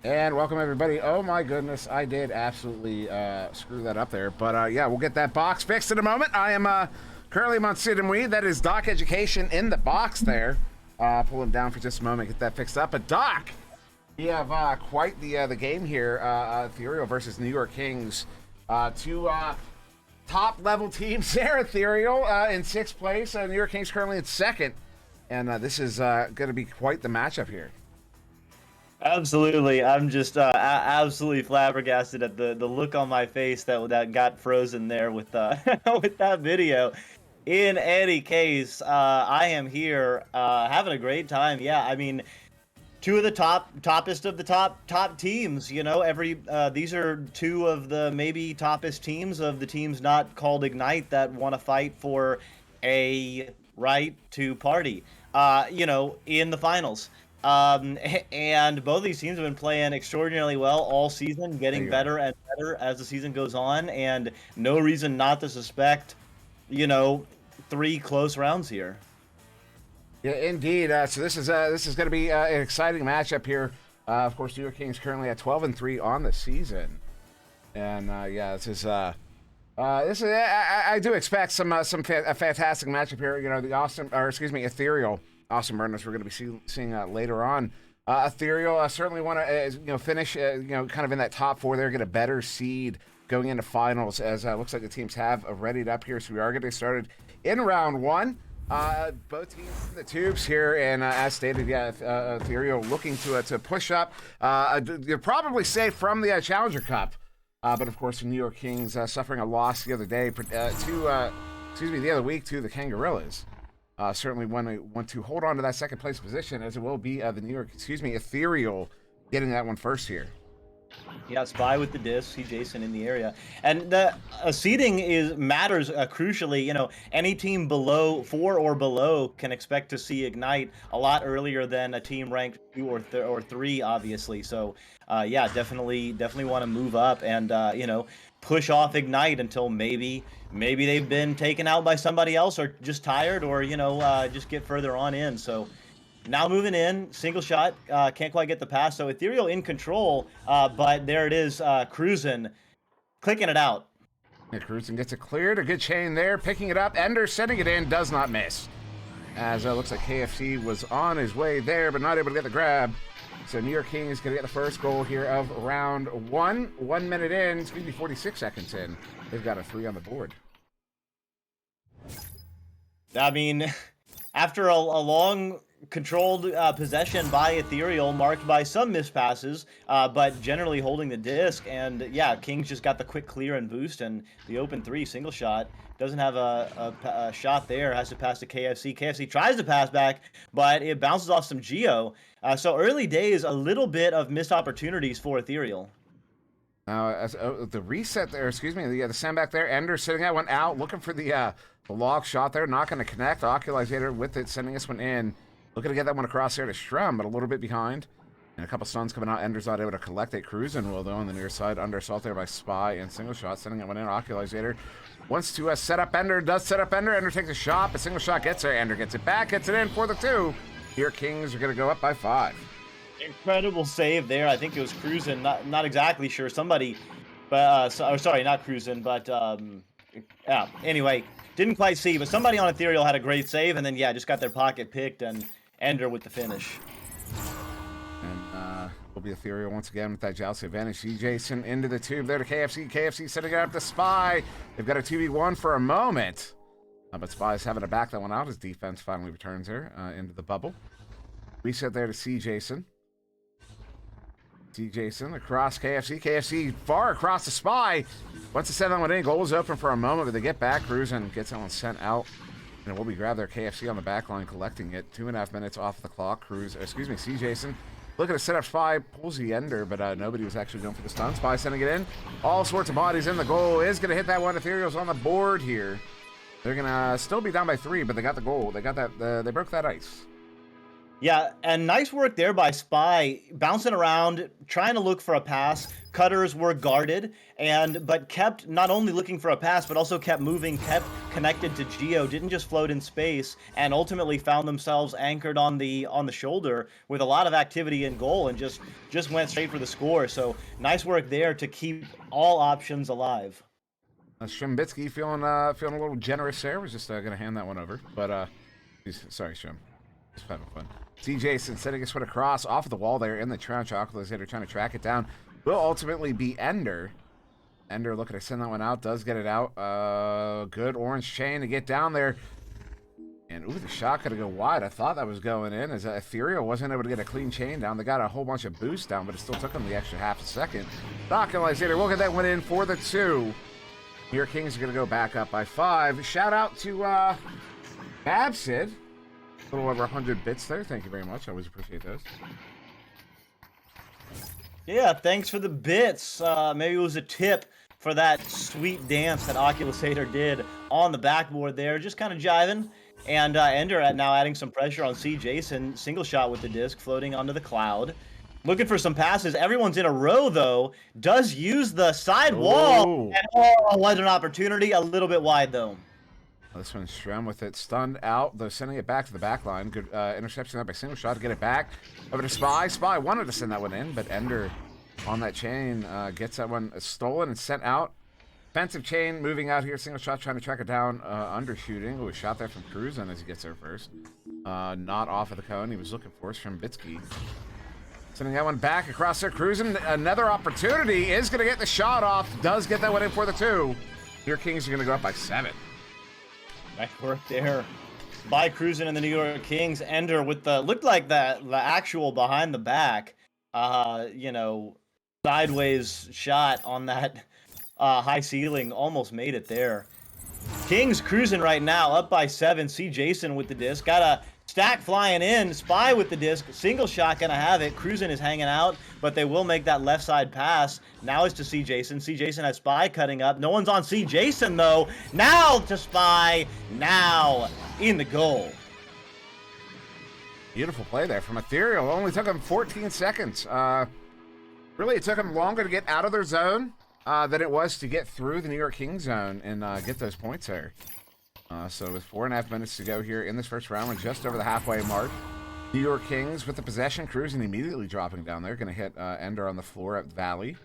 And welcome everybody. Oh my goodness, I did absolutely screw that up there. But yeah, we'll get that box fixed in a moment. I am currently on SirDimwi. That is DocEducation in the box there. Pull him down for just a moment, get that fixed up. But Doc, we have quite the game here. Ethereal versus New York Kings. Two top level teams there. Ethereal in 6th place. New York Kings currently in 2nd. And this is going to be quite the matchup here. Absolutely. I'm just absolutely flabbergasted at the look on my face that got frozen there with with that video. In any case, I am here having a great time. Yeah, I mean, two of the toppest of the top teams. You know, these are two of the maybe toppest teams of the teams not called Ignite that want to fight for a right to party. You know, in the finals. And both these teams have been playing extraordinarily well all season, getting better and better as the season goes on, and no reason not to suspect, you know, 3 close rounds here. Yeah, indeed. So this is going to be an exciting matchup here. Of course, New York Kings currently at 12-3 on the season, and yeah, this is I do expect a fantastic matchup here. You know, Ethereal awesome burners we're going to be seeing later on. Ethereal certainly want to finish kind of in that top 4 there, get a better seed going into finals, as looks like the teams have readied up here. So we are going to get started in round 1. Both teams in the tubes here, and as stated, yeah, Ethereal looking to push up. You're probably safe from the Challenger Cup, but of course the New York Kings suffering a loss the other day the other week to the Kangarillas. Certainly want to hold on to that 2nd place position, as it will be Ethereal getting that one first here. Yeah, Spy with the disc, see Jason in the area. And the seeding matters crucially. You know, any team below 4 or below can expect to see Ignite a lot earlier than a team ranked 2 or 3, obviously. So, yeah, definitely want to move up and, you know, push off Ignite until maybe they've been taken out by somebody else, or just tired, or, you know, just get further on in. So now moving in, single shot, can't quite get the pass. So Ethereal in control, but there it is, cruising, clicking it out. Yeah, Cruzen gets it cleared. A good chain there, picking it up. Ender sending it in, does not miss. As it looks like KFC was on his way there, but not able to get the grab. So New York Kings going to get the first goal here of round 1. 1 minute in, it's going to be 46 seconds in. They've got a 3 on the board. I mean, after a long controlled possession by Ethereal, marked by some mispasses, but generally holding the disc, and yeah, Kings just got the quick clear and boost, and the open 3 single shot. Doesn't have a shot there, has to pass to KFC. KFC tries to pass back, but it bounces off some Geo. So early days, a little bit of missed opportunities for Ethereal. Now, the reset there, the sandback there, Ender sitting that one out, looking for the log shot there, not going to connect. Oculizator with it, sending this one in. Looking to get that one across there to Strum, but a little bit behind. And a couple stuns coming out. Ender's not able to collect it. Cruising will, though, on the near side. Under assault there by Spy and single shot, sending that one in. Oculizator wants to set up Ender, does set up Ender. Ender takes a shot, but single shot gets there. Ender gets it back, gets it in for the 2. Here, Kings are going to go up by 5. Incredible save there. I think it was Cruising, not exactly sure. Somebody, but sorry, not Cruising, but yeah. Anyway, didn't quite see, but somebody on Ethereal had a great save, and then yeah, just got their pocket picked, and Ender with the finish. And will be Ethereal once again with that joust advantage. See Jason into the tube there to KFC. KFC setting it up to Spy. They've got a 2v1 for a moment. But Spy's having to back that one out. His defense finally returns there into the bubble. Reset there to see Jason. See Jason across KFC. KFC far across the Spy. Once to send that one in, goal was open for a moment, but they get back. Cruising gets that one sent out. And it will be grabbed there. KFC on the back line collecting it. 2.5 minutes off the clock. See Jason. Looking to set up Spy. Pulls the Ender, but nobody was actually going for the stun. Spy sending it in. All sorts of bodies in. The goal is going to hit that one. Ethereal's on the board here. They're going to still be down by 3, but they got the goal. They got that. They broke that ice. Yeah, and nice work there by Spy, bouncing around, trying to look for a pass. Cutters were guarded, but kept not only looking for a pass, but also kept moving, kept connected to Geo, didn't just float in space, and ultimately found themselves anchored on the shoulder with a lot of activity in goal, and just went straight for the score. So nice work there to keep all options alive. Shimbitsky feeling feeling a little generous there. Was just gonna hand that one over, but sorry, Shim, just having fun. CJ setting his foot across off of the wall there in the trench. Oculus trying to track it down. Will ultimately be Ender. Ender looking to send that one out. Does get it out. Good orange chain to get down there. And ooh, the shot could go wide. I thought that was going in as Ethereal wasn't able to get a clean chain down. They got a whole bunch of boost down, but it still took them the extra half a second. DocEducation will get that one in for the 2. Here Kings are going to go back up by 5. Shout out to Babsid. A little over 100 bits there. Thank you very much. I always appreciate those. Yeah, thanks for the bits. Maybe it was a tip for that sweet dance that Oculusator did on the backboard there. Just kind of jiving. And Ender now adding some pressure on C. Jason. Single shot with the disc floating onto the cloud. Looking for some passes. Everyone's in a row, though. Does use the side wall. And what an opportunity. A little bit wide, though. This one's Strem with it stunned out, though sending it back to the back line. Good interception there by Single Shot to get it back. Over to Spy. Spy wanted to send that one in, but Ender on that chain gets that one stolen and sent out. Defensive chain moving out here. Single Shot trying to track it down. Undershooting. Ooh, a shot there from Cruzen as he gets there first. Not off of the cone. He was looking for us from Bitsky. Sending that one back across there. Cruzen. Another opportunity. Is going to get the shot off. Does get that one in for the 2. Here Kings are going to go up by 7. Nice work there by Cruzen and the New York Kings. Ender with the looked like the actual behind the back, sideways shot on that high ceiling. Almost made it there. Kings cruising right now, up by 7. See Jason with the disc. Got a stack flying in. Spy with the disc. Single shot gonna have it. Cruzen is hanging out, but they will make that left side pass. Now it's to C. Jason. C. Jason has Spy cutting up. No one's on C. Jason, though. Now to Spy. Now in the goal. Beautiful play there from Ethereal. Only took him 14 seconds. Really, it took them longer to get out of their zone than it was to get through the New York Kings zone and get those points there. So with 4.5 minutes to go here in this first round, we're just over the halfway mark. New York Kings with the possession, Cruzen immediately dropping down there. Going to hit Ender on the floor at Valley.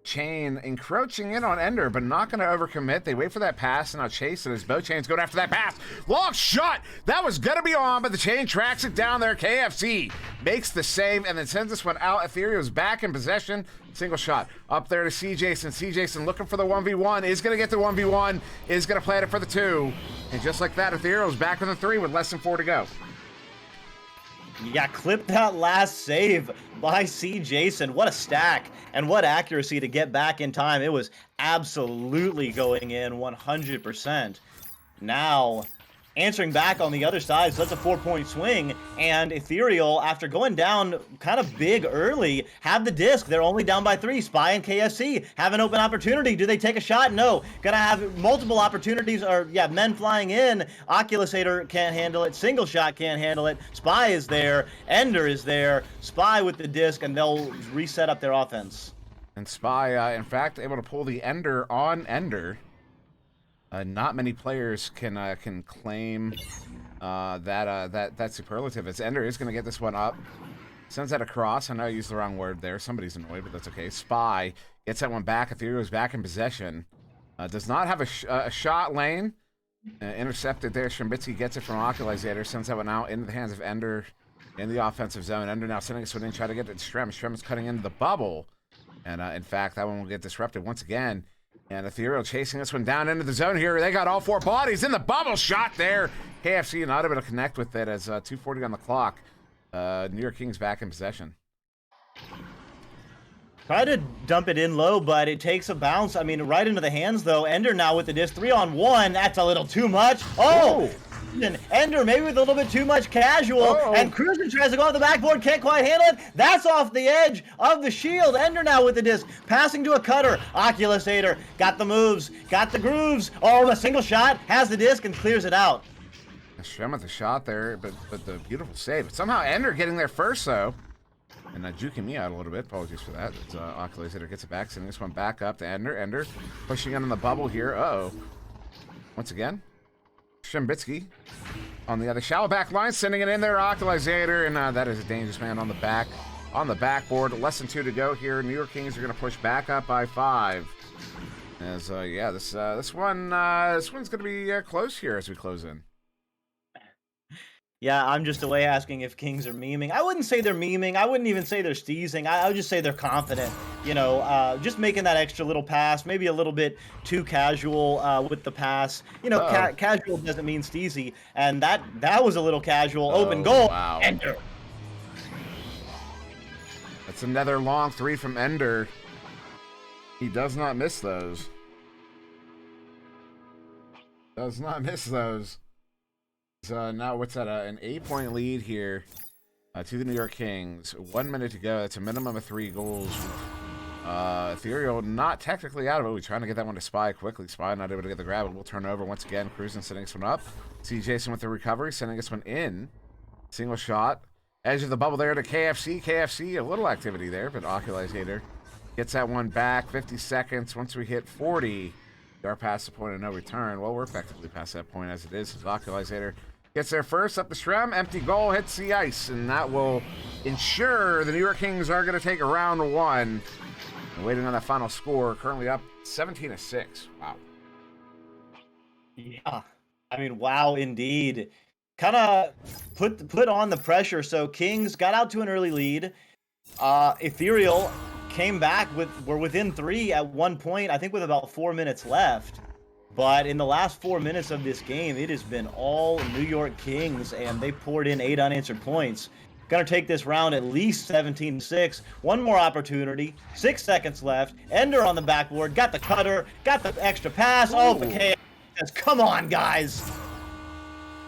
Chain encroaching in on Ender, but not going to overcommit. They wait for that pass, and now Chase and his bow chain's going after that pass. Long shot! That was going to be on, but the chain tracks it down there. KFC makes the save and then sends this one out. Ethereal's back in possession. Single shot up there to C. Jason. C. Jason looking for the 1v1. Is going to get the 1v1. Is going to plant it for the 2. And just like that, Ethereal's back in the 3 with less than 4 to go. Yeah, clip that last save by C. Jason. What a stack and what accuracy to get back in time. It was absolutely going in 100%. Now, answering back on the other side, so that's a 4-point swing. And Ethereal, after going down kind of big early, have the disc. They're only down by 3. Spy and KFC have an open opportunity. Do they take a shot? No. Gonna have multiple opportunities, men flying in. Oculusator can't handle it. Single shot can't handle it. Spy is there. Ender is there. Spy with the disc, and they'll reset up their offense. And Spy, in fact, able to pull the Ender on Ender. Not many players can claim that superlative. As Ender is going to get this one up, sends that across. I know I used the wrong word there. Somebody's annoyed, but that's okay. Spy gets that one back. Ethereal is back in possession. Does not have a shot lane. Intercepted there. Shimbitsky gets it from Oculusator. Sends that one out into the hands of Ender in the offensive zone. Ender now sending this one in, trying to get it to Strem. Strem is cutting into the bubble. And in fact, that one will get disrupted once again. And Ethereal chasing this one down into the zone here. They got all 4 bodies in the bubble shot there. KFC not able to connect with it as 2:40 on the clock. New York Kings back in possession. Try to dump it in low, but it takes a bounce. I mean, right into the hands, though. Ender now with the disc. 3-on-1. That's a little too much. Oh! Ender maybe with a little bit too much casual. And Cruzen tries to go off the backboard. Can't quite handle it. That's off the edge of the shield. Ender now with the disc. Passing to a cutter. Oculusator got the moves. Got the grooves. Oh, the single shot. Has the disc and clears it out. Shem with the shot there, but the beautiful save. But somehow Ender getting there first, though. And juking me out a little bit. Apologies for that. Oculus hitter gets it back, sending this one back up to Ender. Ender pushing in on the bubble here. Uh-oh. Once again, Shembitsky on the other shallow back line, sending it in there. Oculator, and that is a dangerous man on the backboard. Less than 2 to go here. New York Kings are going to push back up by 5. As yeah, this one's going to be close here as we close in. Yeah, I'm just away asking if Kings are memeing. I wouldn't say they're memeing. I wouldn't even say they're steezing. I would just say they're confident. You know, just making that extra little pass, maybe a little bit too casual with the pass. You know, casual doesn't mean steezy, and that was a little casual. Open goal. Wow. Ender. That's another long 3 from Ender. He does not miss those. Does not miss those. So now what's that? An 8-point lead here to the New York Kings. 1 minute to go. That's a minimum of 3 goals. Ethereal not technically out of it. We're trying to get that one to Spy quickly. Spy not able to get the grab. We'll turn over once again. Cruising, setting this one up. See Jason with the recovery, sending this one in. Single shot. Edge of the bubble there to KFC. KFC, a little activity there, but Oculator gets that one back. 50 seconds. Once we hit 40, we are past the point of no return. Well, we're effectively past that point as it is. Oculator gets there first up the Shrem. Empty goal hits the ice, and that will ensure the New York Kings are going to take round 1. And waiting on that final score, currently up 17-6. Wow. Yeah, I mean, wow, indeed. Kind of put on the pressure. So Kings got out to an early lead. Ethereal came back were within 3 at one point, I think with about 4 minutes left. But in the last 4 minutes of this game, it has been all New York Kings, and they poured in 8 unanswered points. Gonna take this round at least 17-6. One more opportunity. 6 seconds left. Ender on the backboard. Got the cutter. Got the extra pass. Oh, the KS. Come on, guys.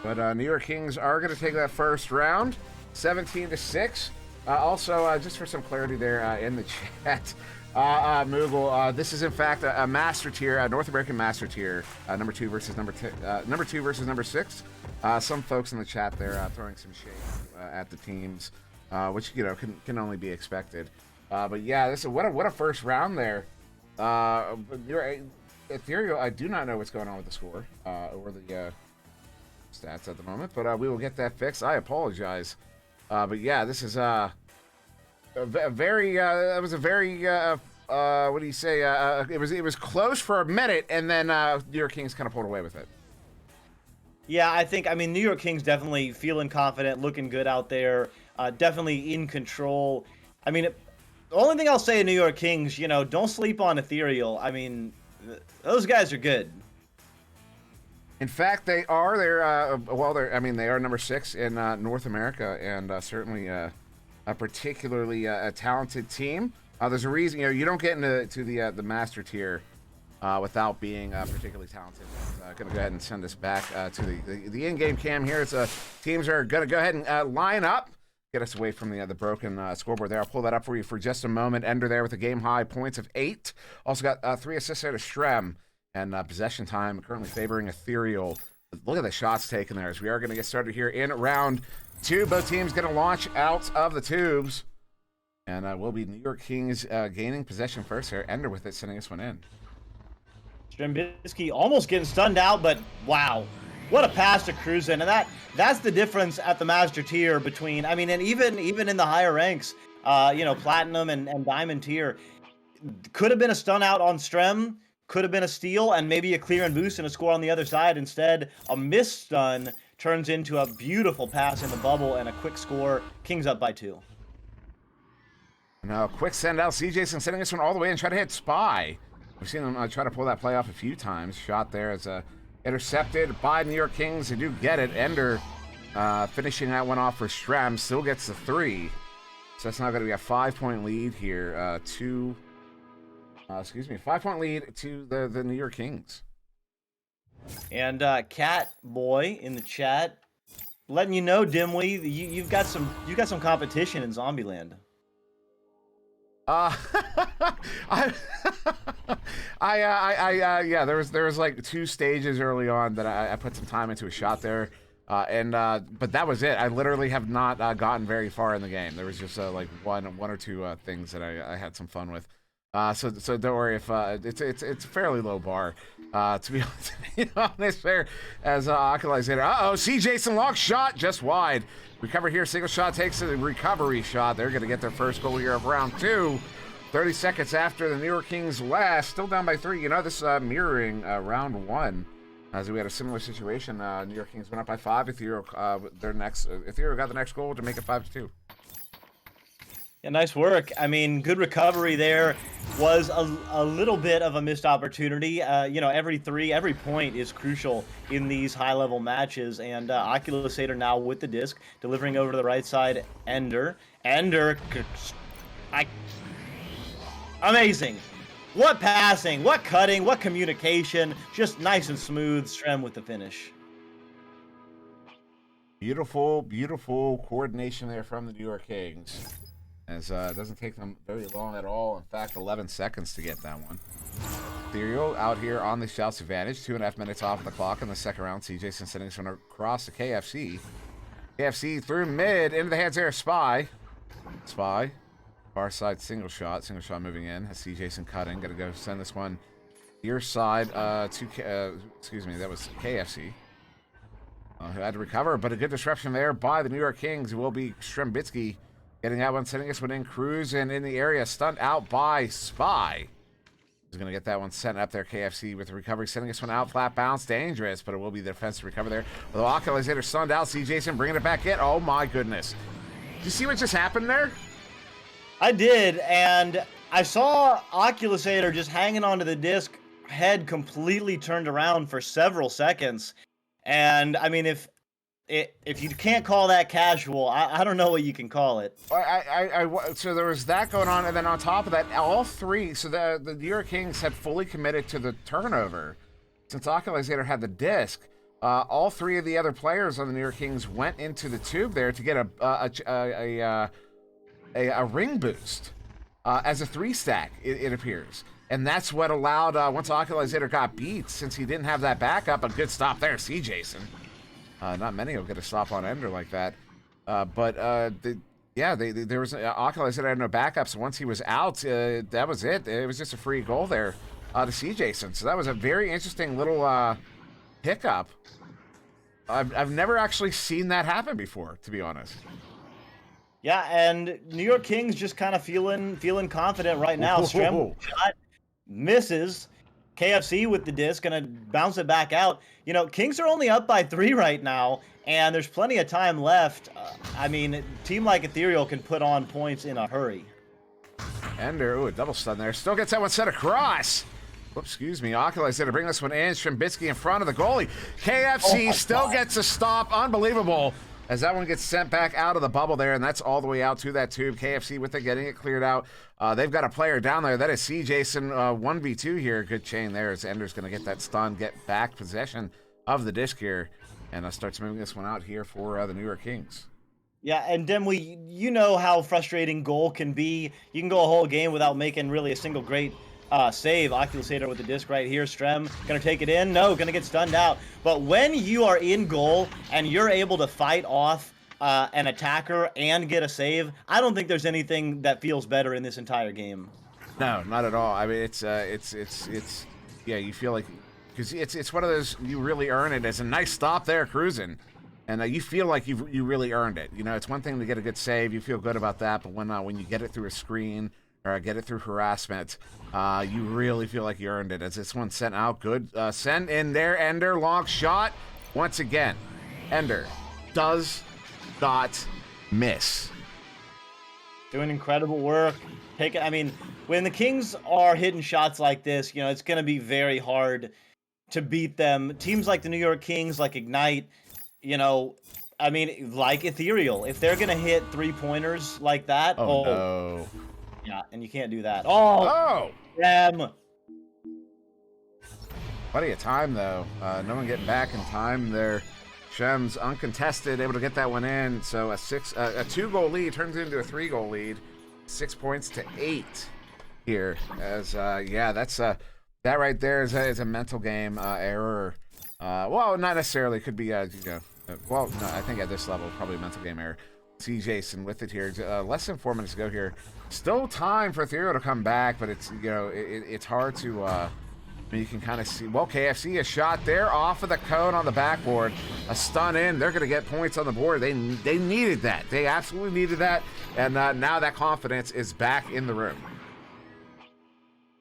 But New York Kings are going to take that first round, 17-6. Also, just for some clarity there in the chat, Moogle, this is in fact a master tier, North American master tier, number 2 versus number 6. Some folks in the chat there throwing some shade at the teams, which can only be expected. But yeah, this is what a first round there. Ethereal, I do not know what's going on with the score or the stats at the moment, but we will get that fixed. I apologize, but yeah, this is a very it was a very what do you say? It was close for a minute, and then New York Kings kind of pulled away with it. Yeah, I mean, New York Kings definitely feeling confident, looking good out there, definitely in control. I mean, the only thing I'll say in New York Kings, don't sleep on Ethereal. I mean, those guys are good. In fact, they are. They are number 6 in North America, and certainly a particularly talented team. There's a reason you don't get into the master tier without being particularly talented. I'm gonna go ahead and send this back to the in-game cam here. Teams are gonna go ahead and line up. Get us away from the broken scoreboard there. I'll pull that up for you for just a moment. Ender there with a game high points of 8. Also got 3 assists there to Shrem. And possession time currently favoring Ethereal. Look at the shots taken there as we are going to get started here in round 2. Both teams going to launch out of the tubes. And will be New York Kings gaining possession first here. Ender with it, sending this one in. Strembitsky almost getting stunned out, but wow. What a pass to Cruzen. And that's the difference at the master tier between, I mean, and even in the higher ranks, platinum and diamond tier. Could have been a stun out on Strem. Could have been a steal and maybe a clear and boost and a score on the other side. Instead, a missed stun turns into a beautiful pass in the bubble and a quick score. Kings up by 2. Now, quick send out. CJ's sending this one all the way and try to hit Spy. We've seen them try to pull that play off a few times. Shot there as intercepted by New York Kings. They do get it. Ender finishing that one off for Stram. Still gets the 3. So that's now going to be a 5-point lead here. 5-point lead to the New York Kings. And Cat Boy in the chat letting you know, Dimwi, you've got some competition in Zombieland. Yeah, there was like 2 stages early on that I put some time into a shot there. But that was it. I literally have not gotten very far in the game. There was just like one or two things that I had some fun with. So don't worry if it's a fairly low bar. To be honest, there as Occulizator. CJson long shot just wide. Recover here. Single shot takes a recovery shot. They're going to get their first goal here of round 2. 30 seconds after the New York Kings last. Still down by 3. This mirroring round 1. As we had a similar situation, New York Kings went up by 5. Ethereal, Ethereal got the next goal to make it 5-2. Yeah, nice work. I mean, good recovery there. Was a little bit of a missed opportunity. Every point is crucial in these high-level matches. And Occulizator now with the disc, delivering over to the right side. Ender, amazing. What passing, what cutting, what communication. Just nice and smooth. Strem with the finish. Beautiful, beautiful coordination there from the New York Kings. As it doesn't take them very long at all. In fact, 11 seconds to get that one. Ethereal out here on the shouts advantage. 2.5 minutes off the clock in the second round. CJson sending this one across to KFC. KFC through mid, into the hands there of Spy. Far side single shot moving in. Has CJson cutting. Gonna go send this one your side that was KFC. Who had to recover, but a good disruption there by the New York Kings. It will be Strembitsky getting that one, sending this one in. Cruz and in the area, stunned out by Spy. He's gonna get that one sent up there. KFC with the recovery, sending this one out, flat bounce, dangerous, but it will be the defensive recover there. Although Occulizator stunned out, CJson bringing it back in. Oh my goodness. Did you see what just happened there? I did, and I saw Occulizator just hanging onto the disc, head completely turned around for several seconds. And I mean, if you can't call that casual, I don't know what you can call it. So there was that going on, and then on top of that, all three. So the New York Kings had fully committed to the turnover since Occulizator had the disc. All 3 of the other players on the New York Kings went into the tube there to get a ring boost as a 3-stack, it appears. And that's what allowed, once Occulizator got beat, since he didn't have that backup, a good stop there, CJson. Not many will get a stop on Ender like that. There was Occulizator had no backups. Once he was out, that was it. It was just a free goal there to CJson. So that was a very interesting little hiccup. I've never actually seen that happen before, to be honest. Yeah, and New York Kings just kind of feeling confident right now. Strem shot misses. KFC with the disc, gonna bounce it back out. Kings are only up by 3 right now, and there's plenty of time left. I mean, a team like Ethereal can put on points in a hurry. Ender, a double stun there. Still gets that one set across. Whoops, excuse me. Occulizator to bring this one in. Strembitsky in front of the goalie. KFC still gets a stop. Unbelievable. As that one gets sent back out of the bubble there, and that's all the way out to that tube. KFC with it, getting it cleared out. They've got a player down there. That is CJson 1v2 here. Good chain there as Ender's going to get that stun, get back possession of the disc here, and starts moving this one out here for the New York Kings. Yeah, and Dimwi, you know how frustrating goal can be. You can go a whole game without making really a single great save. Occulizator with the disc right here. Strem gonna take it in. No, gonna get stunned out. But when you are in goal and you're able to fight off an attacker and get a save, I don't think there's anything that feels better in this entire game. No, not at all. I mean, it's yeah, you feel like, because it's one of those, you really earn it. It's a nice stop there, cruising. And you feel like you really earned it. It's one thing to get a good save. You feel good about that. But when you get it through a screen or get it through harassment, you really feel like you earned it. As this one sent out, good send in there. Ender, long shot. Once again, Ender does not miss. Doing incredible work. I mean, when the Kings are hitting shots like this, it's going to be very hard to beat them. Teams like the New York Kings, like Ignite, I mean, like Ethereal, if they're going to hit 3-pointers like that. Oh, no. Yeah, and you can't do that. Oh! Damn. Plenty of time, though. No one getting back in time there. Shem's uncontested, able to get that one in. So a 2-goal lead turns into a 3-goal lead. 6 points to 8 here. As that's that right there is a mental game error. Well, not necessarily. It could be Well, no, I think at this level, probably a mental game error. See Jason with it here. Less than 4 minutes to go here. Still time for Ethereal to come back, but it's, you know, it's hard to, you can kind of see. Well, KFC, a shot there off of the cone on the backboard. A stun in. They're going to get points on the board. They needed that. They absolutely needed that. And now that confidence is back in the room.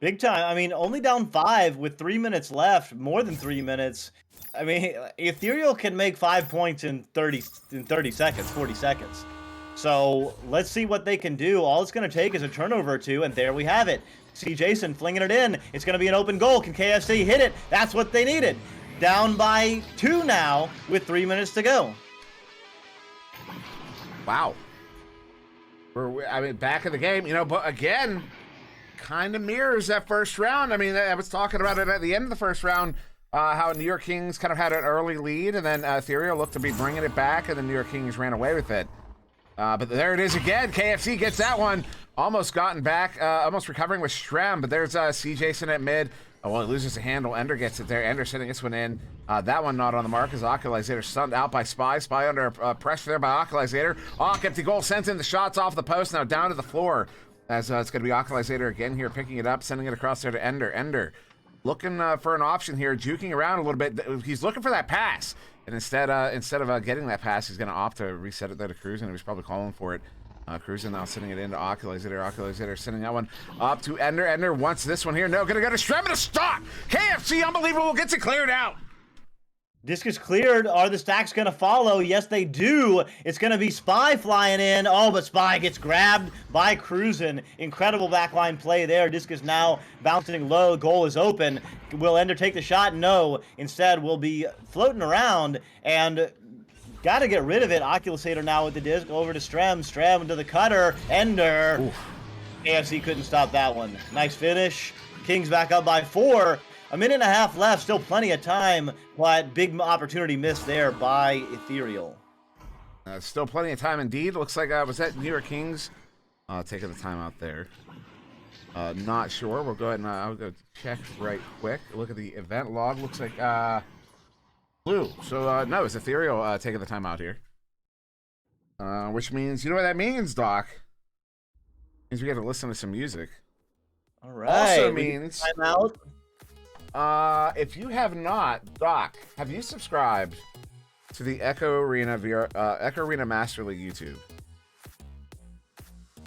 Big time. I mean, only down 5 with 3 minutes left, more than 3 minutes. I mean, Ethereal can make 5 points in 30 seconds, 40 seconds. So let's see what they can do. All it's going to take is a turnover or two, and there we have it. See Jason flinging it in. It's going to be an open goal. Can KFC hit it? That's what they needed. Down by 2 now with 3 minutes to go. Wow. I mean, back in the game, you know, but again, kind of mirrors that first round. I mean, I was talking about it at the end of the first round, how New York Kings kind of had an early lead, and then Ethereal looked to be bringing it back, and the New York Kings ran away with it. But there it is again. KFC gets that one. Almost gotten back, almost recovering with Strem, but there's C. Jason at mid. Oh, well, he loses the handle. Ender gets it there. Ender sending this one in. That one not on the mark as Occulizator stunned out by Spy. Spy under pressure there by Occulizator. Empty goal sends in the shots off the post, now down to the floor. As it's going to be Occulizator again here, picking it up, sending it across there to Ender. Ender looking for an option here, juking around a little bit. He's looking for that pass. And instead of getting that pass, he's going to opt to reset it there to Cruisin. He was probably calling for it. Cruisin now sending it into Occulizator. Occulizator sending that one up to Ender. Ender wants this one here. No, going to go to Strem and a stop. KFC, unbelievable, gets it cleared out. Disc is cleared. Are the stacks going to follow? Yes, they do. It's going to be Spy flying in. Oh, but Spy gets grabbed by Cruisin. Incredible backline play there. Disc is now bouncing low. Goal is open. Will Ender take the shot? No. Instead, will be floating around and got to get rid of it. Occulizator now with the disc over to Strem. Strem to the cutter. Ender. Oof. AFC couldn't stop that one. Nice finish. Kings back up by 4. A minute and a half left, still plenty of time, but big opportunity missed there by Ethereal. Still plenty of time indeed. Looks like, was that New York Kings taking the time out there? Not sure. We'll go ahead and I'll go check right quick. Look at the event log. Looks like blue. So, no, it's Ethereal taking the time out here. Which means, you know what that means, Doc? It means we got to listen to some music. All right. Also means... Time out. If you have not, Doc, have you subscribed to the Echo Arena Master League YouTube?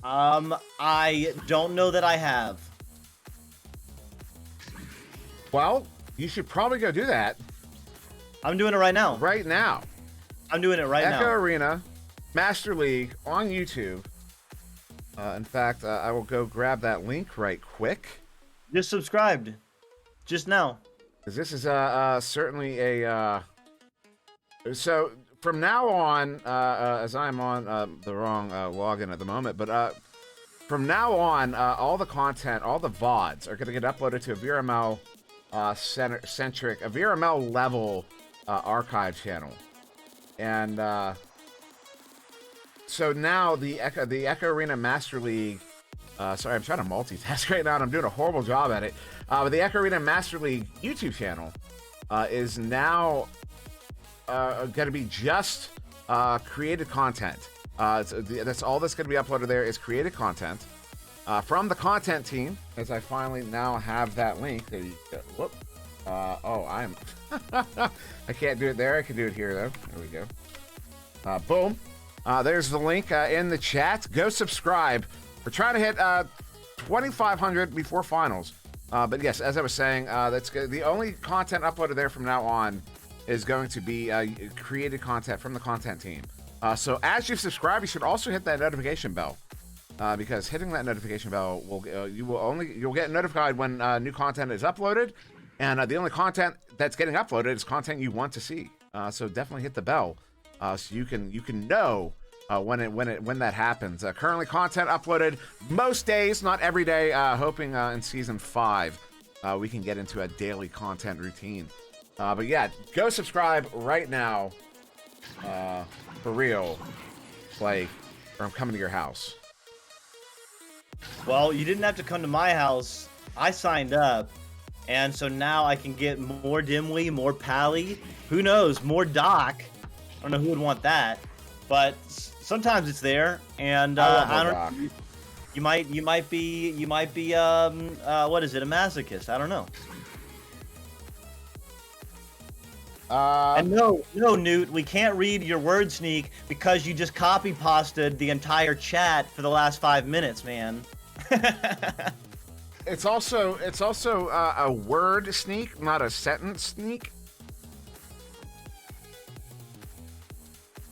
I don't know that I have. Well, you should probably go do that. I'm doing it right now. Right now. I'm doing it right now. Echo Arena Master League on YouTube. In fact, I will go grab that link right quick. Just subscribed. Just now. Because this is certainly a... So, from now on, as I'm on the wrong login at the moment, but from now on, all the content, all the VODs are going to get uploaded to a VRML centric, a VRML level archive channel. And so now the Echo Arena Master League... sorry, I'm trying to multitask right now, and I'm doing a horrible job at it. But the Echo Arena Master League YouTube channel is now going to be just created content. That's all that's going to be uploaded there is created content from the content team. As I finally now have that link. There you go. Whoop. I'm... I can't do it there. I can do it here, though. There we go. Boom. There's the link in the chat. Go subscribe. We're trying to hit 2,500 before finals. But yes, as I was saying, that's good. The only content uploaded there from now on is going to be created content from the content team. So as you subscribe, you should also hit that notification bell, because hitting that notification bell will you'll get notified when new content is uploaded, and the only content that's getting uploaded is content you want to see. So definitely hit the bell so you can know. When that happens. Currently content uploaded most days, not every day. Hoping in season 5 we can get into a daily content routine. But yeah, go subscribe right now. For real. Like, or I'm coming to your house. Well, you didn't have to come to my house. I signed up. And so now I can get more Dimwi, more Pally. Who knows? More Doc. I don't know who would want that, but sometimes it's there, and I don't. Doc. You might be what is it, a masochist? I don't know. And no, Newt, we can't read your word sneak because you just copy pasted the entire chat for the last 5 minutes, man. It's also a word sneak, not a sentence sneak.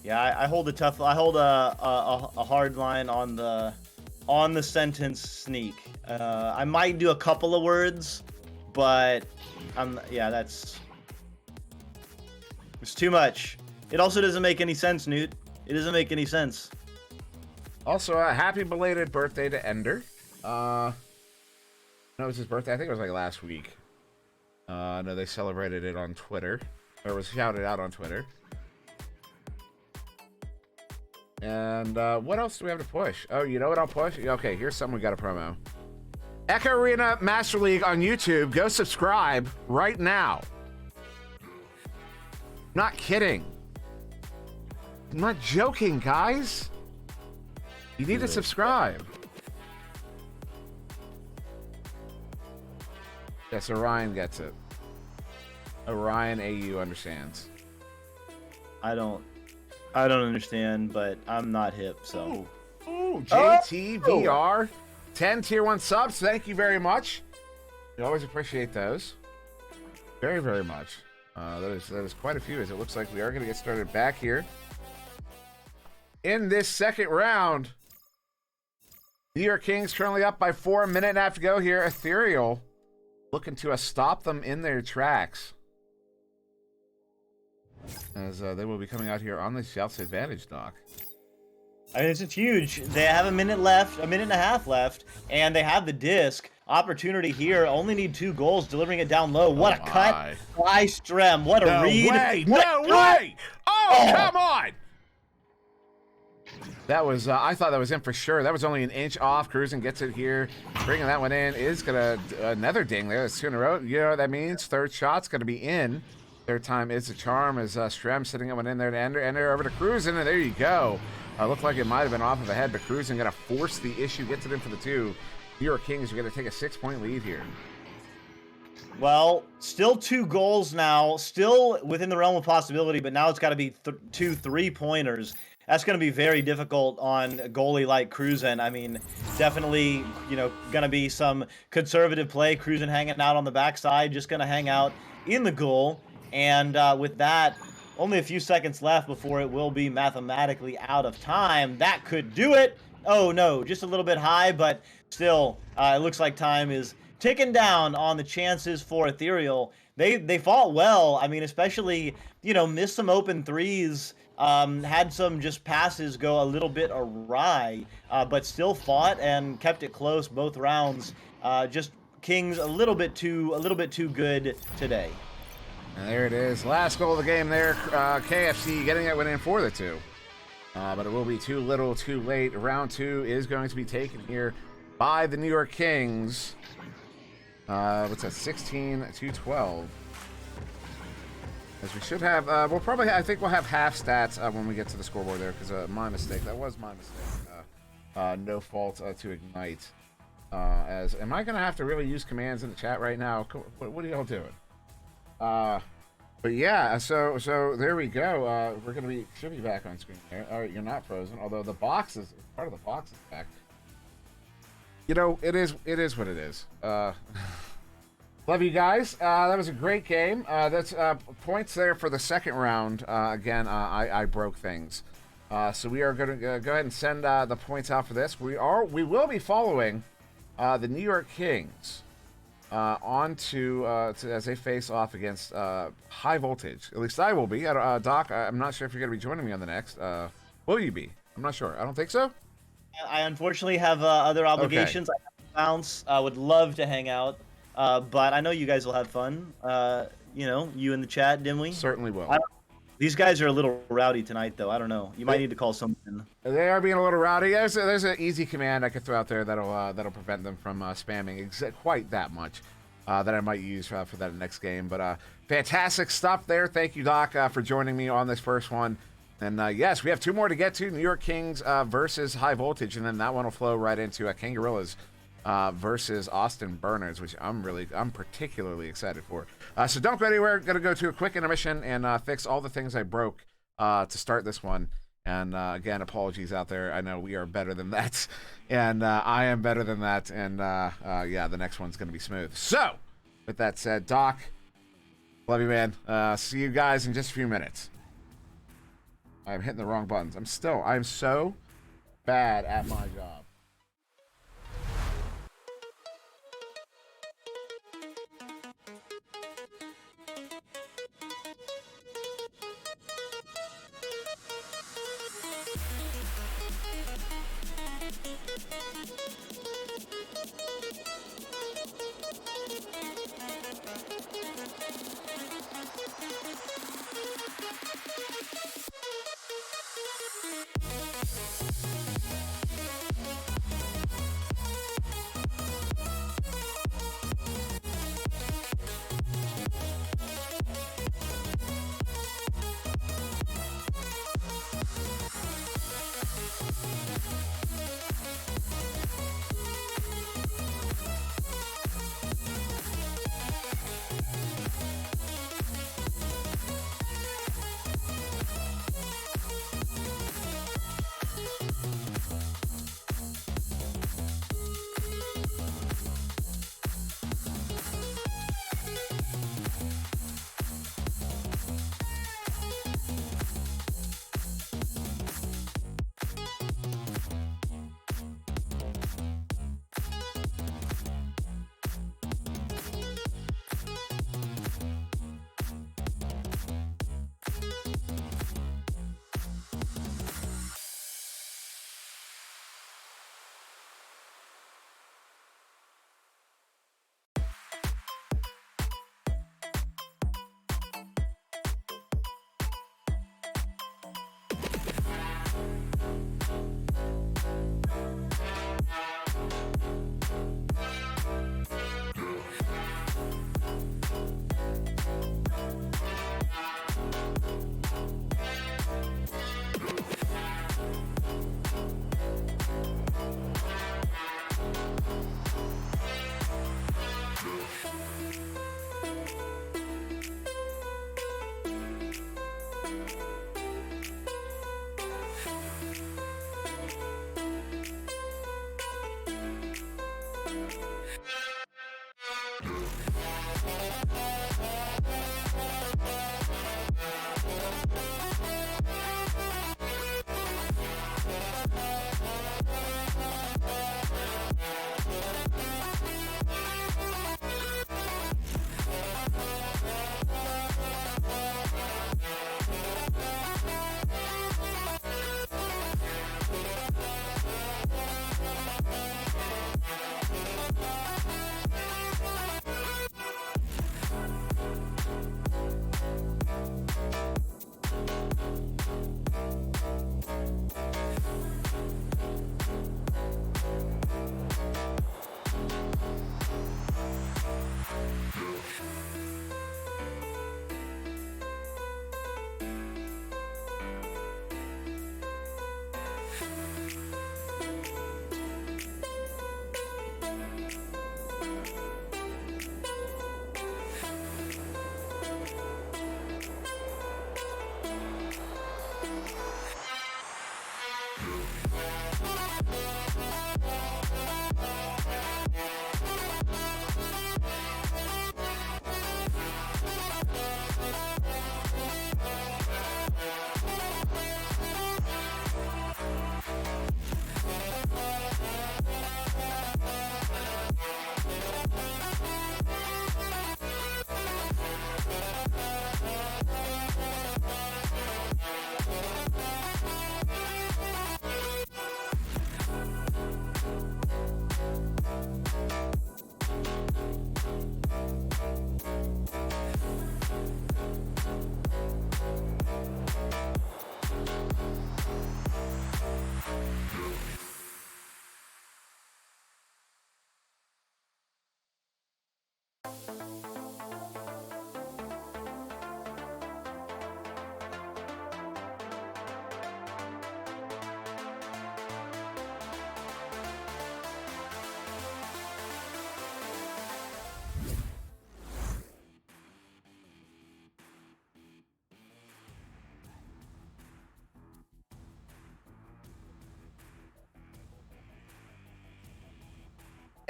Yeah, I hold I hold a hard line on the sentence sneak. I might do a couple of words, but it's too much. It also doesn't make any sense, Newt. It doesn't make any sense. Also, happy belated birthday to Ender. No, it was his birthday. I think it was like last week. No, they celebrated it on Twitter, or it was shouted out on Twitter. And what else do we have to push? Oh, you know what I'll push? Okay, here's something we got a promo. Echo Arena Master League on YouTube. Go subscribe right now. Not kidding. I'm not joking, guys. You need to subscribe. Yes, Orion gets it. Orion AU understands. I don't understand, but I'm not hip, so. Ooh, JTVR. 10 tier 1 subs. Thank you very much. We always appreciate those. Very, very much. That is quite a few, as it looks like we are going to get started back here. In this second round, New York Kings currently up by 4, a minute and a half to go here. Ethereal looking to stop them in their tracks, as they will be coming out here on the Shouts advantage, Doc. I mean, it's huge. They have a minute and a half left, and they have the disc. Opportunity here. Only need 2 goals, delivering it down low. What a cut by Strem. What a read. No way! Oh, come on! That was, I thought that was in for sure. That was only an inch off. Cruising gets it here. Bringing that one in is going to, another ding there. That's 2 in a row. You know what that means? Third shot's going to be in. Third time is a charm, as Strem sitting that one in there to Ender over to Cruising, and there you go. Looked like it might have been off of the head, but Cruising going to force the issue, gets it in for the 2. New York Kings are going to take a 6-point lead here. Well, still 2 goals now, still within the realm of possibility, but now it's got to be 2 3-pointers. That's going to be very difficult on a goalie like Cruzen. I mean, definitely, going to be some conservative play. Cruzen hanging out on the backside, just going to hang out in the goal. And with that, only a few seconds left before it will be mathematically out of time. That could do it. Oh, no, just a little bit high, but still, it looks like time is ticking down on the chances for Ethereal. They fought well. I mean, especially, missed some open threes. Had some just passes go a little bit awry, but still fought and kept it close both rounds. Just Kings a little bit too good today. And there it is. Last goal of the game there. KFC getting that one in for the 2. But it will be too little, too late. Round 2 is going to be taken here by the New York Kings. What's that? 16-12. As we should have, I think we'll have half stats when we get to the scoreboard there, because my mistake. That was my mistake. No fault to Ignite. Am I going to have to really use commands in the chat right now? What are y'all doing? But yeah, so there we go. We're gonna should be back on screen there. All right, you're not frozen, although the box is part of the box is back. It is what it is. Love you guys. That was a great game. That's points there for the second round. Again, I broke things. So we are gonna go ahead and send the points out for this. We will be following the New York Kings. On to as they face off against high voltage. At least I will be. Doc, I'm not sure if you're going to be joining me on the next. Will you be? I'm not sure. I don't think so. I unfortunately have other obligations. Okay. I have to bounce. I would love to hang out, but I know you guys will have fun. You in the chat, Dimwi? Certainly will. These guys are a little rowdy tonight, though. I don't know. You might need to call someone. They are being a little rowdy. There's an easy command I could throw out there that'll prevent them from spamming quite that much that I might use for that next game. But fantastic stuff there. Thank you, Doc, for joining me on this first one. And yes, we have 2 more to get to. New York Kings versus High Voltage, and then that one will flow right into Kangarillas versus Austin Burners, which I'm particularly excited for. So don't go anywhere. Going to go to a quick intermission and fix all the things I broke to start this one. And again, apologies out there. I know we are better than that, and I am better than that. And yeah, the next one's going to be smooth. So with that said, Doc, love you, man. See you guys in just a few minutes. I'm hitting the wrong buttons. I'm so bad at my job.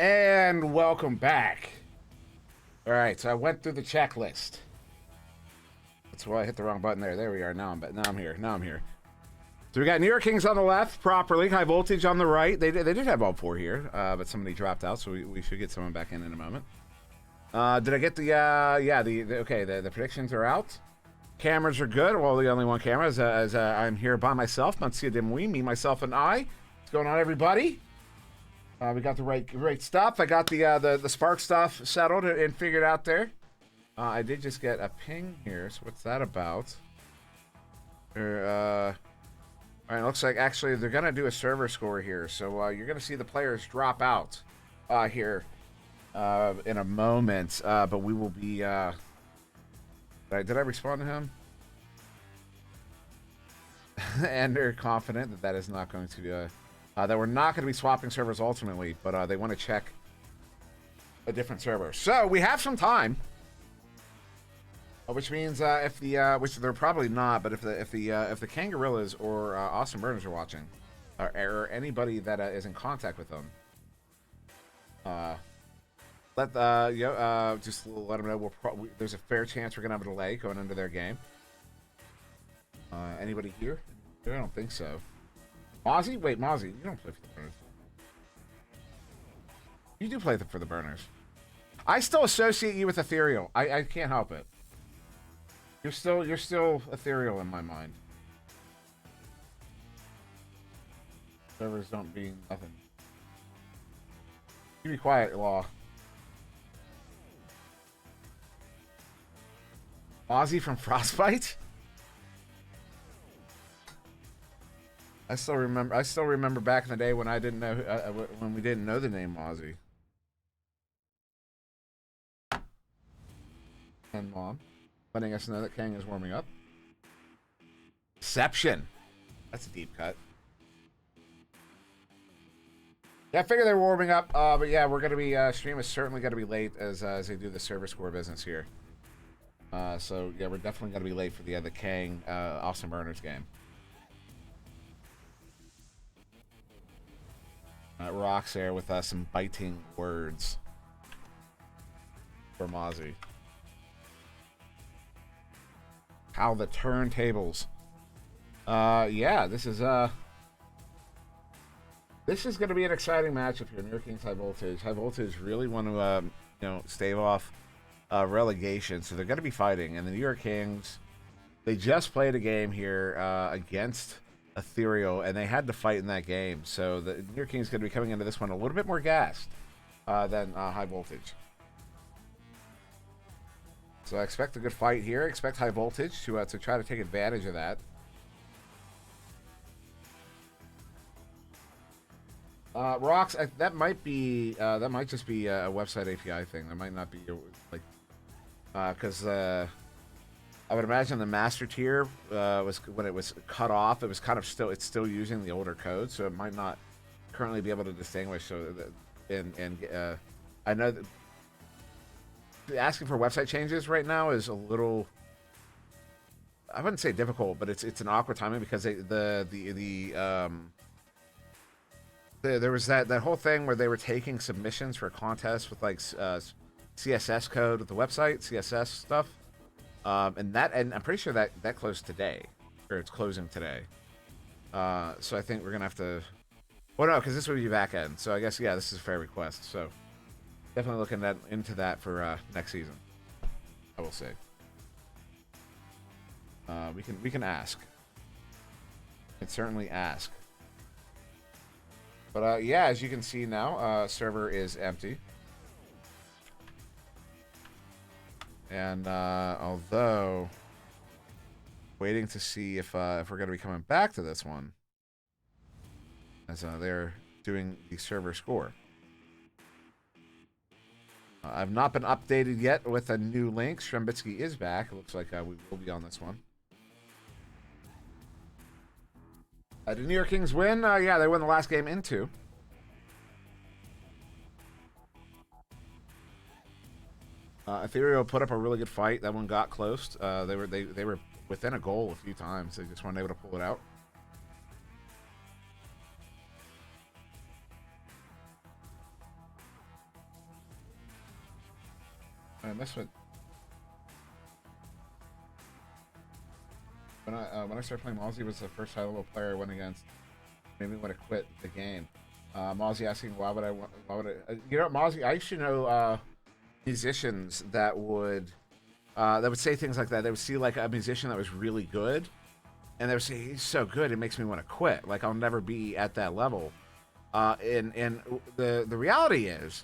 And welcome back. All right, so I went through the checklist. That's why I hit the wrong button there. There we are. Now I'm here. So we got New York Kings on the left properly, High Voltage on the right. They did have all four here, but somebody dropped out, so we should get someone back in a moment. Did I get the predictions are out. Cameras are good. Well, the only one camera is I'm here by myself. SirDimwi, me, myself, and I. What's going on, everybody? We got the right stuff. I got the Spark stuff settled and figured out there. I did just get a ping here. So what's that about? All right, looks like actually they're gonna do a server score here. So you're gonna see the players drop out here in a moment. But we will be. Did I respond to him? And they're confident that is not going to. That we're not going to be swapping servers ultimately, but they want to check a different server. So we have some time, which means if the which they're probably not, but if the Kangarillas or Awesome Burners are watching, or anybody that is in contact with them, just let them know there's a fair chance we're gonna have a delay going into their game. Anybody here? I don't think so. Mozzie? Wait, Mozzie, you don't play for the Burners. You do play for the Burners. I still associate you with Ethereal. I can't help it. You're still Ethereal in my mind. Servers don't mean nothing. You be quiet, Law. Mozzie from Frostbite? I still remember back in the day when I didn't know when we didn't know the name Mozzie. And Mom, letting us know that Kang is warming up. Deception. That's a deep cut. Yeah, I figure they're warming up. But yeah, we're gonna be stream is certainly gonna be late as they do the server score business here. So yeah, we're definitely gonna be late for the Kang Awesome Burners game. Rocks there with some biting words for Mozzie. How the turntables. Yeah, this is going to be an exciting matchup here. New York Kings High Voltage. High Voltage really want to stave off relegation, so they're going to be fighting. And the New York Kings, they just played a game here against Ethereal, and they had to fight in that game. So the New York Kings is going to be coming into this one a little bit more gassed than High Voltage. So I expect a good fight here. I expect High Voltage to try to take advantage of that. Rocks, that might just be a website API thing. That might not be like because I would imagine the master tier was when it was cut off. It was kind of still using the older code, so it might not currently be able to distinguish. So I know that asking for website changes right now is a little, I wouldn't say difficult, but it's an awkward timing because there was that whole thing where they were taking submissions for contests with like CSS code with the website, CSS stuff. And I'm pretty sure that closed today, or it's closing today. So I think we're gonna have to. Well, no, because this would be back end. So I guess yeah, this is a fair request. So definitely looking into that for next season. I will say. We can ask. We can certainly ask. But yeah, as you can see now, server is empty. And although waiting to see if we're going to be coming back to this one, as they're doing the server score. I've not been updated yet with a new link. Shrembitsky is back. It looks like we will be on this one. Did New York Kings win? Yeah, they won the last game in 2. Ethereal put up a really good fight. That one got close. They were within a goal a few times. They just weren't able to pull it out. I mess with when I started playing Mozzie was the first high level player I went against. Made me want to quit the game. Mozzie asking why would I you know, Mozzie, I used to know musicians that would say things like that. They would see like a musician that was really good, and they would say he's so good it makes me want to quit. Like I'll never be at that level. And the reality is,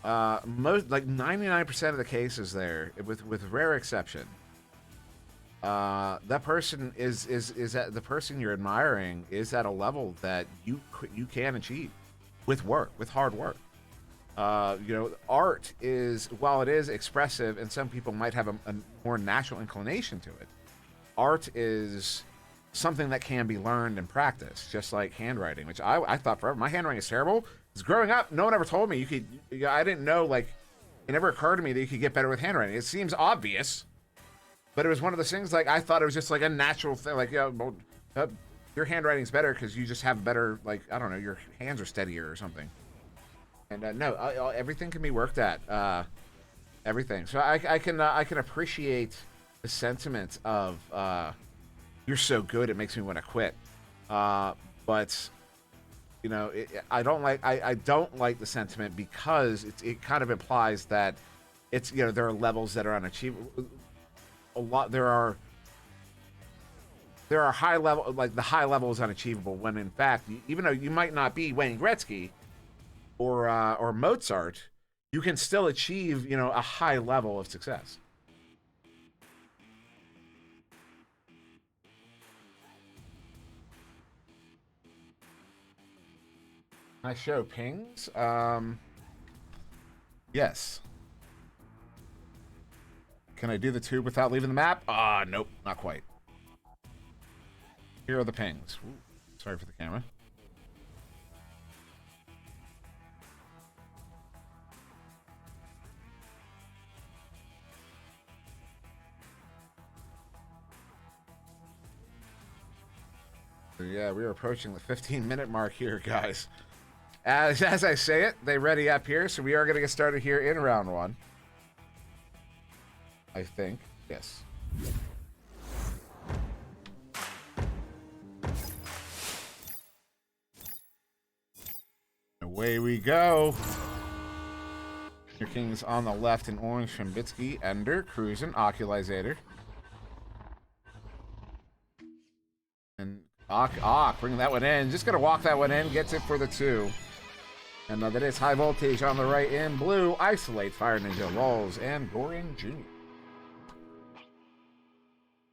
most like 99% of the cases there, with rare exception, that person is at the person you're admiring is at a level that you can achieve with work, with hard work. You know, art is, while it is expressive, and some people might have a more natural inclination to it, art is something that can be learned and practiced, just like handwriting, which I thought forever. My handwriting is terrible. Because growing up, no one ever told me you could. I didn't know, like, it never occurred to me that you could get better with handwriting. It seems obvious, but it was one of those things, like, I thought it was just like a natural thing. Like, your handwriting's better because you just have better, like, I don't know, your hands are steadier or something. And no, everything can be worked at. Everything. So I can appreciate the sentiment of you're so good it makes me want to quit. But you know, I don't like the sentiment because it kind of implies that it's, you know, there are levels that are unachievable. There are high level, like the high level is unachievable, when in fact, even though you might not be Wayne Gretzky or Mozart, you can still achieve, you know, a high level of success. I show pings. Yes. Can I do the tube without leaving the map? Nope, not quite. Here are the pings. Ooh, sorry for the camera. So yeah, we are approaching the 15-minute mark here, guys. As I say it, they ready up here, so we are going to get started here in round one. I think. Yes. Away we go. Your king's on the left in orange. Shambitsky, Ender, Cruisin', Oculizator. And bring that one in. Just going to walk that one in. Gets it for the 2. And that is High Voltage on the right in blue. Isolate, Fire Ninja, Lulz, and Gorian Jr.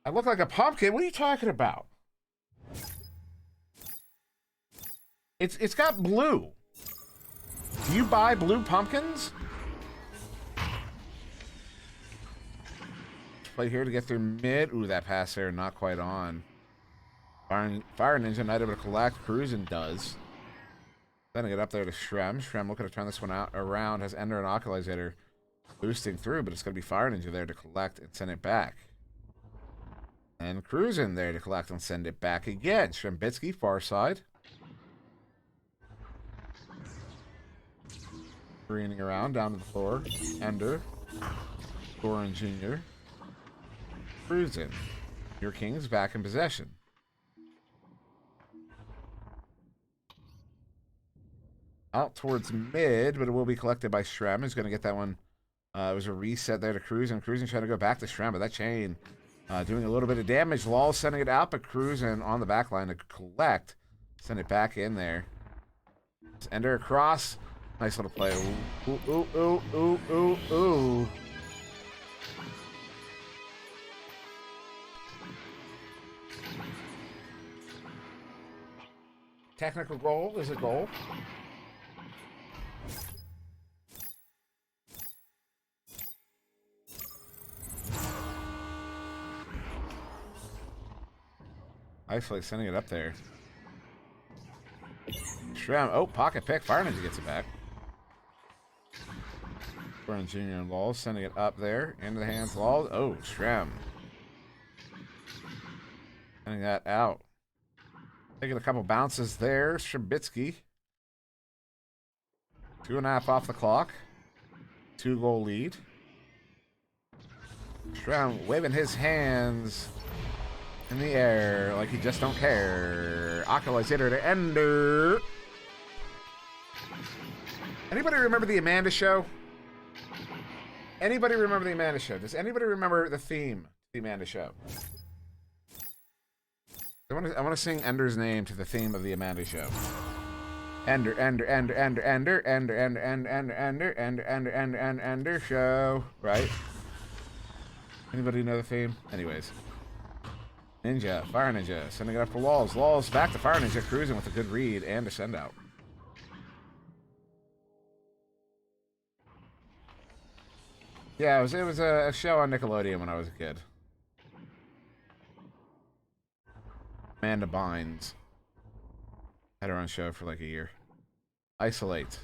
I look like a pumpkin. What are you talking about? It's got blue. Do you buy blue pumpkins? Play here to get through mid. Ooh, that pass there, not quite on. Fire Ninja, not able to collect. Cruisin' does. Sending it up there to Shrem. Shrem looking to turn this one around. Has Ender and Oculizator boosting through, but it's going to be Fire Ninja there to collect and send it back. And Cruisin' there to collect and send it back again. Shrembitsky, far side. Careening around, down to the floor. Ender. Goran Jr. Cruisin'. Your king's back in possession. Out towards mid, but it will be collected by Shrem. Who's going to get that one. It was a reset there to Cruisin'. Cruisin' trying to go back to Shrem, but that chain doing a little bit of damage. Lol sending it out, but Cruisin' on the back line to collect. Send it back in there. Ender across. Nice little play. Ooh, ooh, ooh, ooh, ooh, ooh. Technical goal is a goal. Isolate sending it up there. Shrem. Oh, pocket pick. Fire Ninja gets it back. Burn Jr. and Lulz sending it up there. Into the hands of Lulz. Oh, Shrem. Sending that out. Taking a couple bounces there. Shrembitsky. 2.5 off the clock. 2-goal lead. Shrem waving his hands in the air like he just don't care. Acolyte's hitter to Ender. Anybody remember the Amanda Show? Anybody remember the Amanda Show? Does anybody remember the theme to the Amanda Show? I want to sing Ender's name to the theme of the Amanda Show. Ender, Ender, Ender, Ender, Ender, Ender, Ender, Ender, Ender, Ender, Ender, Ender, Ender, Ender, Ender Show. Right? Anybody know the theme? Anyways. Ninja, Fire Ninja, sending it up to Lulz. Lulz back to Fire Ninja, cruising with a good read and a send out. Yeah, it was a show on Nickelodeon when I was a kid. Amanda Bynes had her own show for like a year. Isolate.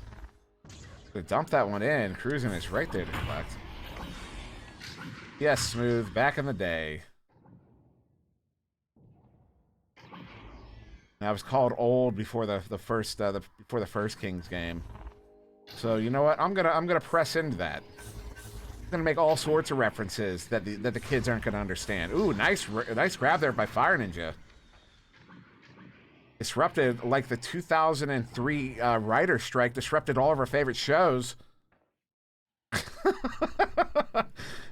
Gonna dump that one in. Cruising is right there to collect. Yes, Smooth. Back in the day. And I was called old before the first Kings game. So you know what? I'm gonna press into that. I'm gonna make all sorts of references that the kids aren't gonna understand. Ooh, nice grab there by Fire Ninja. Disrupted like the 2003 writer strike disrupted all of our favorite shows.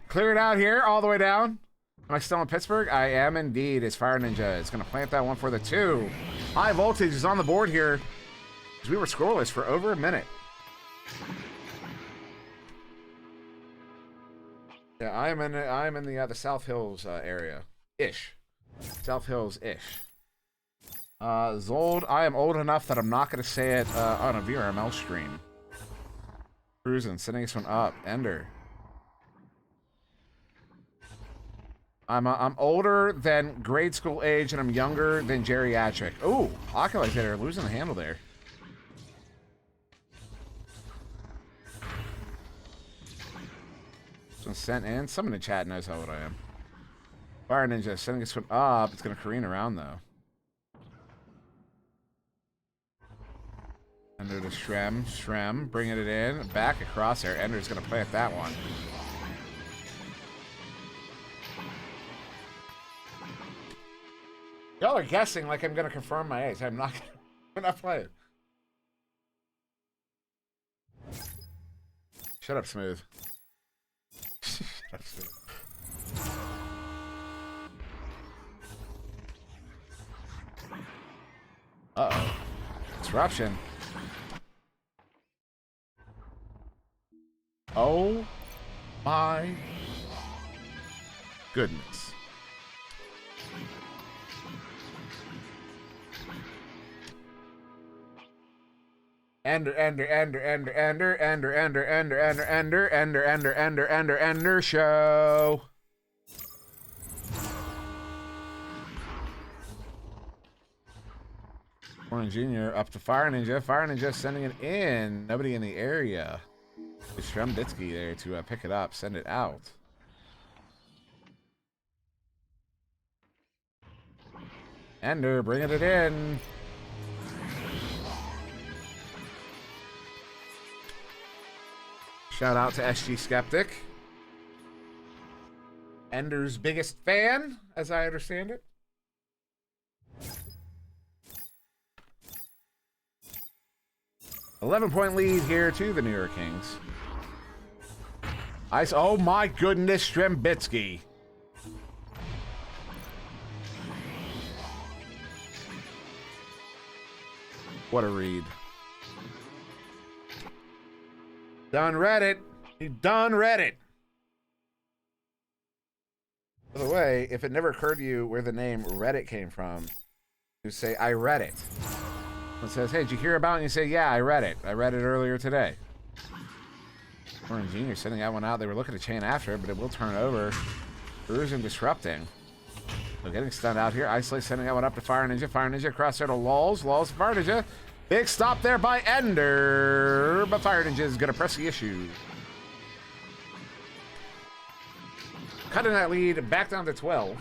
Clear it out here all the way down. Am I still in Pittsburgh? I am indeed. It's Fire Ninja. It's gonna plant that one for the 2. High voltage is on the board here. We were scoreless for over a minute. Yeah, I am in the South Hills area, ish. South Hills ish. Zold, I am old enough that I'm not gonna say it on a VRML stream. Cruising, sending this one up. Ender. I'm older than grade school age, and I'm younger than geriatric. Ooh, Oculus hitter losing the handle there. This one's sent in. Someone in the chat knows how old I am. Fire Ninja sending this one up. It's gonna careen around though. Ender to Shrem, bringing it in, back across there. Ender's gonna plant that one. Y'all are guessing like I'm gonna confirm my age. I'm not playing. Shut up, Smooth. Shut up, Smooth. Uh-oh. Disruption. Oh my goodness. Ender show. Warren Jr. up to Fire Ninja. Fire Ninja sending it in. Nobody in the area. It's Shremditsky there to pick it up, send it out. Ender bringing it in. Shout out to SG Skeptic. Ender's biggest fan, as I understand it. $11-point lead here to the New York Kings. Oh my goodness, Strembitsky. What a read. Done read it. He done read it. By the way, if it never occurred to you where the name Reddit came from, you say, I read it. It says, hey, did you hear about it? And you say, yeah, I read it. I read it earlier today. Warren Jr. sending that one out. They were looking to chain after it, but it will turn over. Cruising, disrupting. So getting stunned out here. Isolate sending that one up to Fire Ninja. Fire Ninja across there to Lulz. Lulz, Fire Ninja. Big stop there by Ender. But Fire Ninja is going to press the issue. Cutting that lead back down to 12.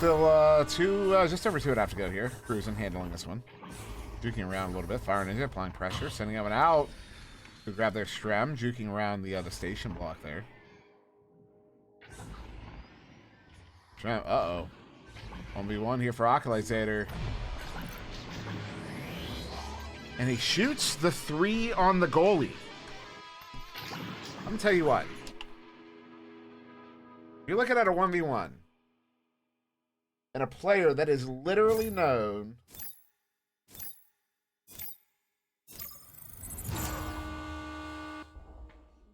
Still just over 2.5 to go here. Cruising, handling this one. Juking around a little bit. Fire Ninja, applying pressure. Sending everyone out to grab their Strem. Juking around the station block there. Strem, uh-oh. 1v1 here for Occulizator. And he shoots the 3 on the goalie. I'm going to tell you what. You're looking at a 1v1. And a player that is literally known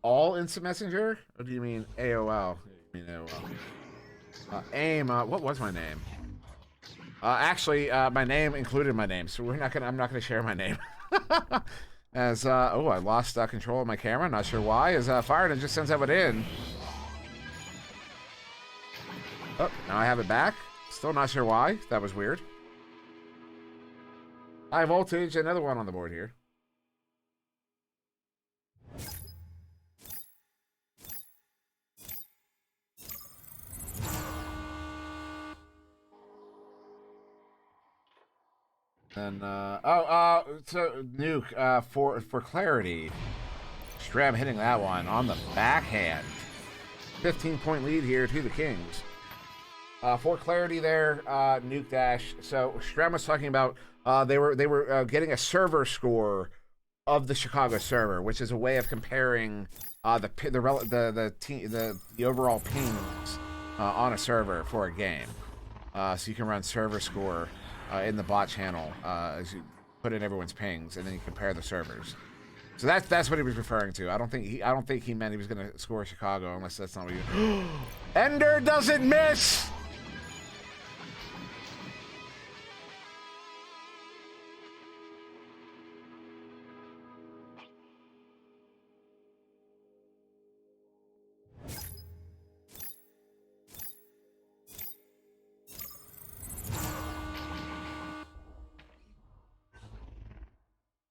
all instant messenger? Or do you mean AOL? You mean AOL. AIM, what was my name? Actually, my name included my name, so I'm not gonna share my name. As oh, I lost control of my camera, not sure why. As Fire Ninja just sends that one in. Oh, now I have it back. Still not sure why. That was weird. High voltage, another one on the board here. And so Nuke for clarity. Strem hitting that one on the backhand. 15-point lead here to the Kings. For clarity there, Nuke Dash. So Strem was talking about they were getting a server score of the Chicago server, which is a way of comparing the overall pings on a server for a game. So you can run server score in the bot channel as you put in everyone's pings, and then you compare the servers. So that's what he was referring to. I don't think he meant he was going to score Chicago, unless that's not what you. Ender doesn't miss.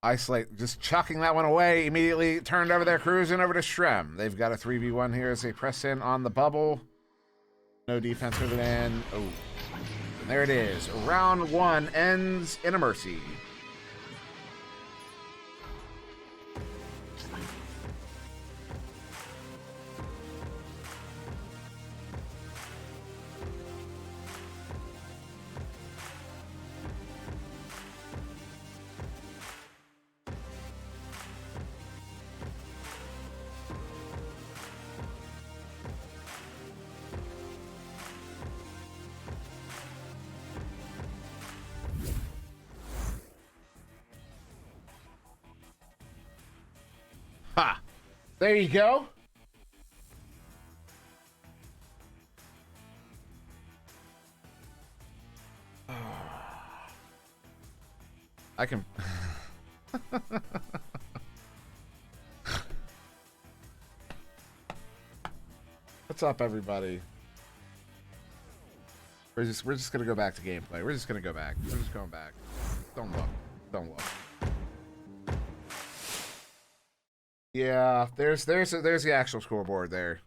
Isolate, just chucking that one away. Immediately turned over there, cruising over to Strem. They've got a 3v1 here as they press in on the bubble. No defense for the man. Oh, and there it is. Round 1 ends in a mercy. Ha! There you go. I can. What's up, everybody? We're just gonna go back to gameplay. We're just gonna go back. We're just going back. Don't look. Don't look. Yeah, there's the actual scoreboard there.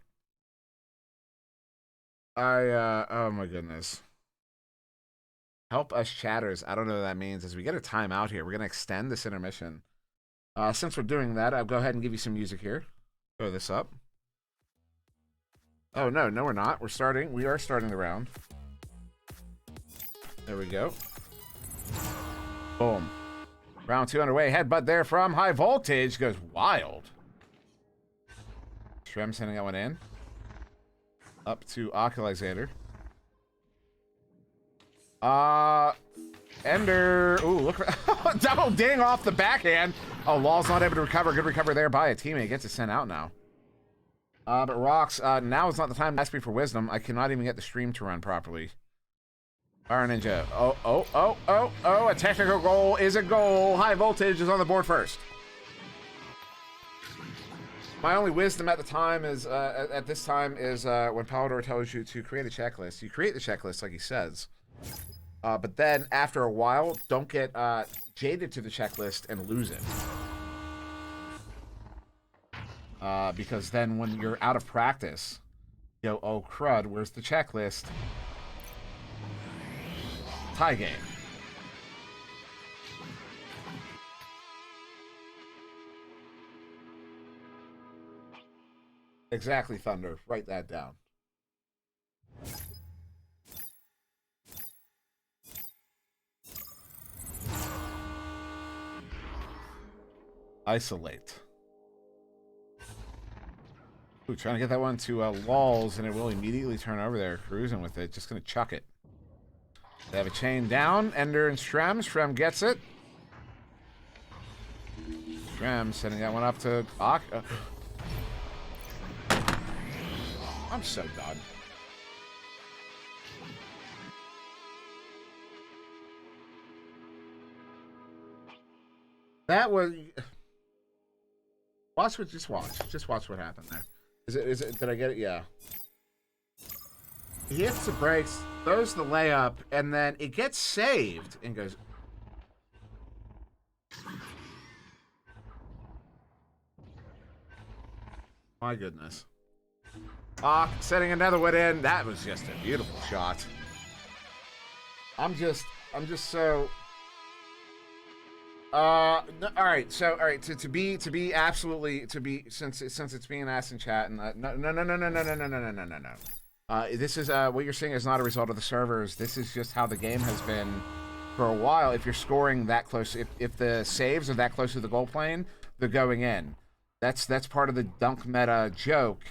Oh my goodness. Help us chatters. I don't know what that means. As we get a timeout here, we're gonna extend this intermission. Since we're doing that, I'll go ahead and give you some music here. Throw this up. Oh no, we're not. We are starting the round. There we go. Boom. Round 2 underway. Headbutt there from High Voltage. Goes wild. Strem sending that one in. Up to Occulizator. Ender. Ooh, look. Double ding off the backhand. Oh, Law's not able to recover. Good recover there by a teammate. Gets it sent out now. But Rocks, now is not the time to ask me for wisdom. I cannot even get the stream to run properly. Fire Ninja. Oh. A technical goal is a goal. High Voltage is on the board first. My only wisdom at the time is, at this time, is when Palador tells you to create a checklist. You create the checklist like he says. But then, after a while, don't get jaded to the checklist and lose it. Because then when you're out of practice, you go, oh crud, where's the checklist? tie game. Exactly, Thunder. Write that down. Isolate. Ooh, trying to get that one to walls, and it will immediately turn over there, cruising with it. Just going to chuck it. They have a chain down. Ender and Shrem. Shrem gets it. Shrem sending that one up to Ak. I'm so done. That was... Watch what... Just watch. Just watch what happened there. Is it... Did I get it? Yeah. He hits the brakes, throws the layup, and then it gets saved and goes... My goodness. Setting another one in. That was just a beautiful shot. I'm just so... all right, to be absolutely, since it's being asked in chat, and no. This is what you're seeing is not a result of the servers. This is just how the game has been for a while. If you're scoring that close, if the saves are that close to the goal plane, they're going in. That's part of the dunk meta joke.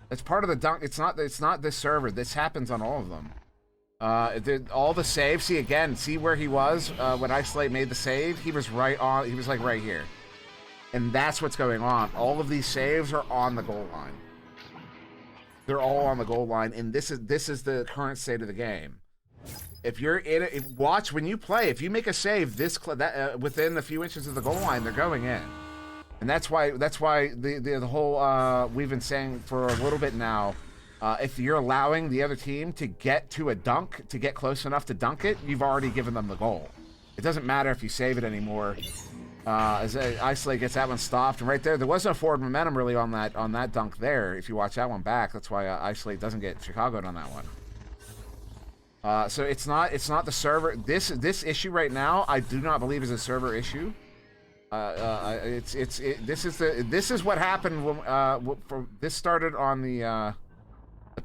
That's part of the dunk. It's not this server. This happens on all of them. All the saves. See where he was when Isolate made the save. He was right on. He was like right here, and that's what's going on. All of these saves are on the goal line. They're all on the goal line, and this is the current state of the game. If you're in it, watch when you play. If you make a save within a few inches of the goal line, they're going in. And that's why the whole we've been saying for a little bit now, if you're allowing the other team to get to a dunk, to get close enough to dunk it, you've already given them the goal. It doesn't matter if you save it anymore. As Isolate gets that one stopped, and right there was no forward momentum really on that dunk there. If you watch that one back, that's why Isolate doesn't get Chicago'd on that one. So it's not the server. This issue right now, I do not believe is a server issue. This is what happened when this started on the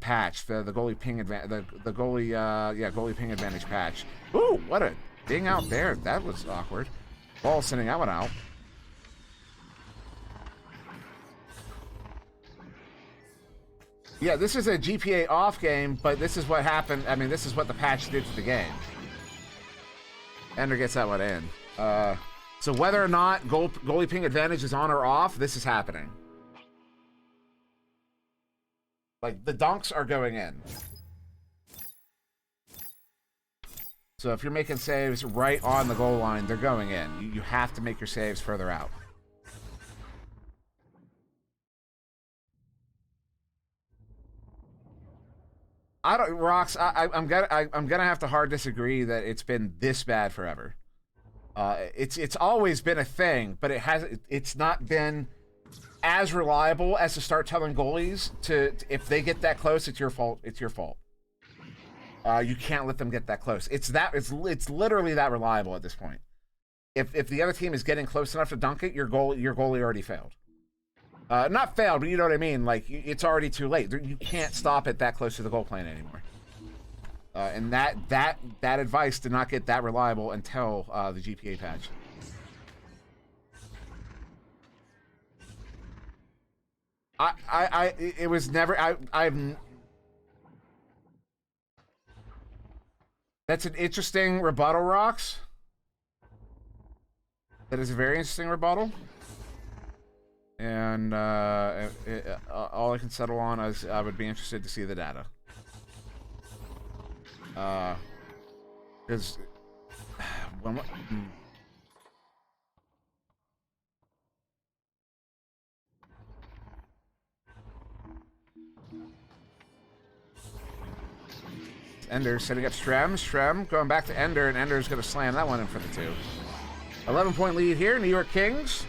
patch, the goalie ping advantage, the goalie ping advantage patch. Ooh, what a ding out there! That was awkward. Ball sending that one out. Yeah, this is a GPA off game, but this is what happened. I mean, this is what the patch did to the game. Ender gets that one in. So whether or not goalie ping advantage is on or off, this is happening. Like, the dunks are going in. So if you're making saves right on the goal line, they're going in. You have to make your saves further out. Rocks, I'm gonna have to hard disagree that it's been this bad forever. It's always been a thing, but it's not been as reliable as to start telling goalies if they get that close, it's your fault. It's your fault. You can't let them get that close. It's literally that reliable at this point. If the other team is getting close enough to dunk it, your goalie already failed. Not failed, but you know what I mean. Like, it's already too late. You can't stop it that close to the goal plane anymore. And that advice did not get that reliable until the GPA patch. It was never. That's an interesting rebuttal, Rocks. That is a very interesting rebuttal. And all I can settle on is I would be interested to see the data. Because when Ender setting up Strem going back to Ender, and Ender's going to slam that one in for the 2. 11-point lead here, New York Kings.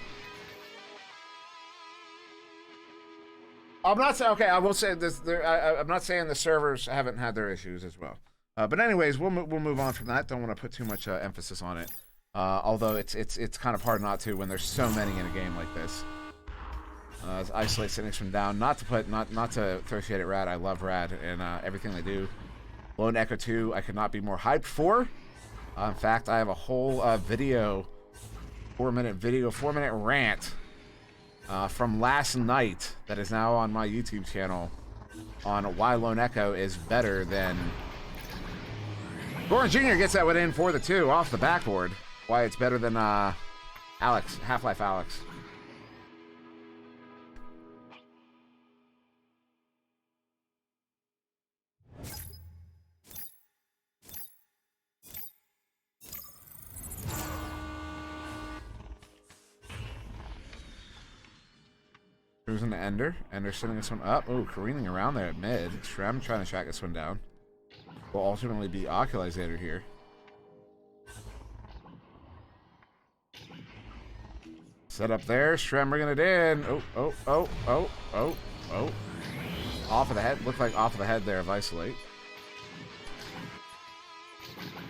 I'm not saying, okay, I will say this. I'm not saying the servers haven't had their issues as well. But anyways, we'll move on from that. Don't want to put too much emphasis on it. Although it's kind of hard not to when there's so many in a game like this. Isolate Cynics from down. Not to throw shade at Rad. I love Rad and everything they do. Lone Echo 2, I could not be more hyped for. In fact, I have a whole video, 4-minute rant from last night that is now on my YouTube channel on why Lone Echo is better than... Goran Jr. gets that one in for the 2 off the backboard. Why it's better than Alex, Half-Life Alex. Cruising to Ender. Ender sending this one up. Oh, careening around there at mid. Shrem trying to track this one down. Will ultimately be Oculizator here. Set up there. Shrem bringing it in. Oh. Off of the head. Looked like off of the head there of Isolate.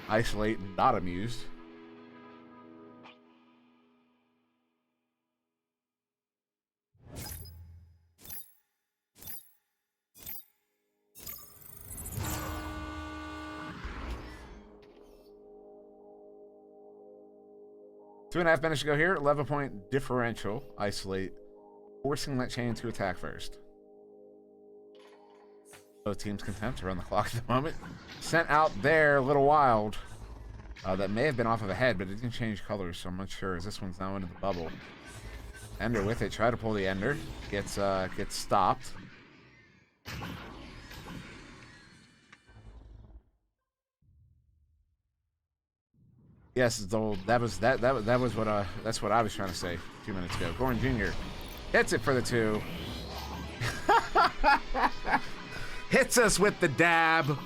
Isolate not amused. Two and a half minutes to go here. 11-point differential. Isolate. Forcing that chain to attack first. Both teams content to run the clock at the moment. Sent out there a little wild. That may have been off of a head, but it didn't change colors, so I'm not sure as this one's now into the bubble. Ender with it. Try to pull the Ender. Gets stopped. Yes, it's old. That was what that's what I was trying to say a few minutes ago. Goran Jr. hits it for the 2. Hits us with the dab.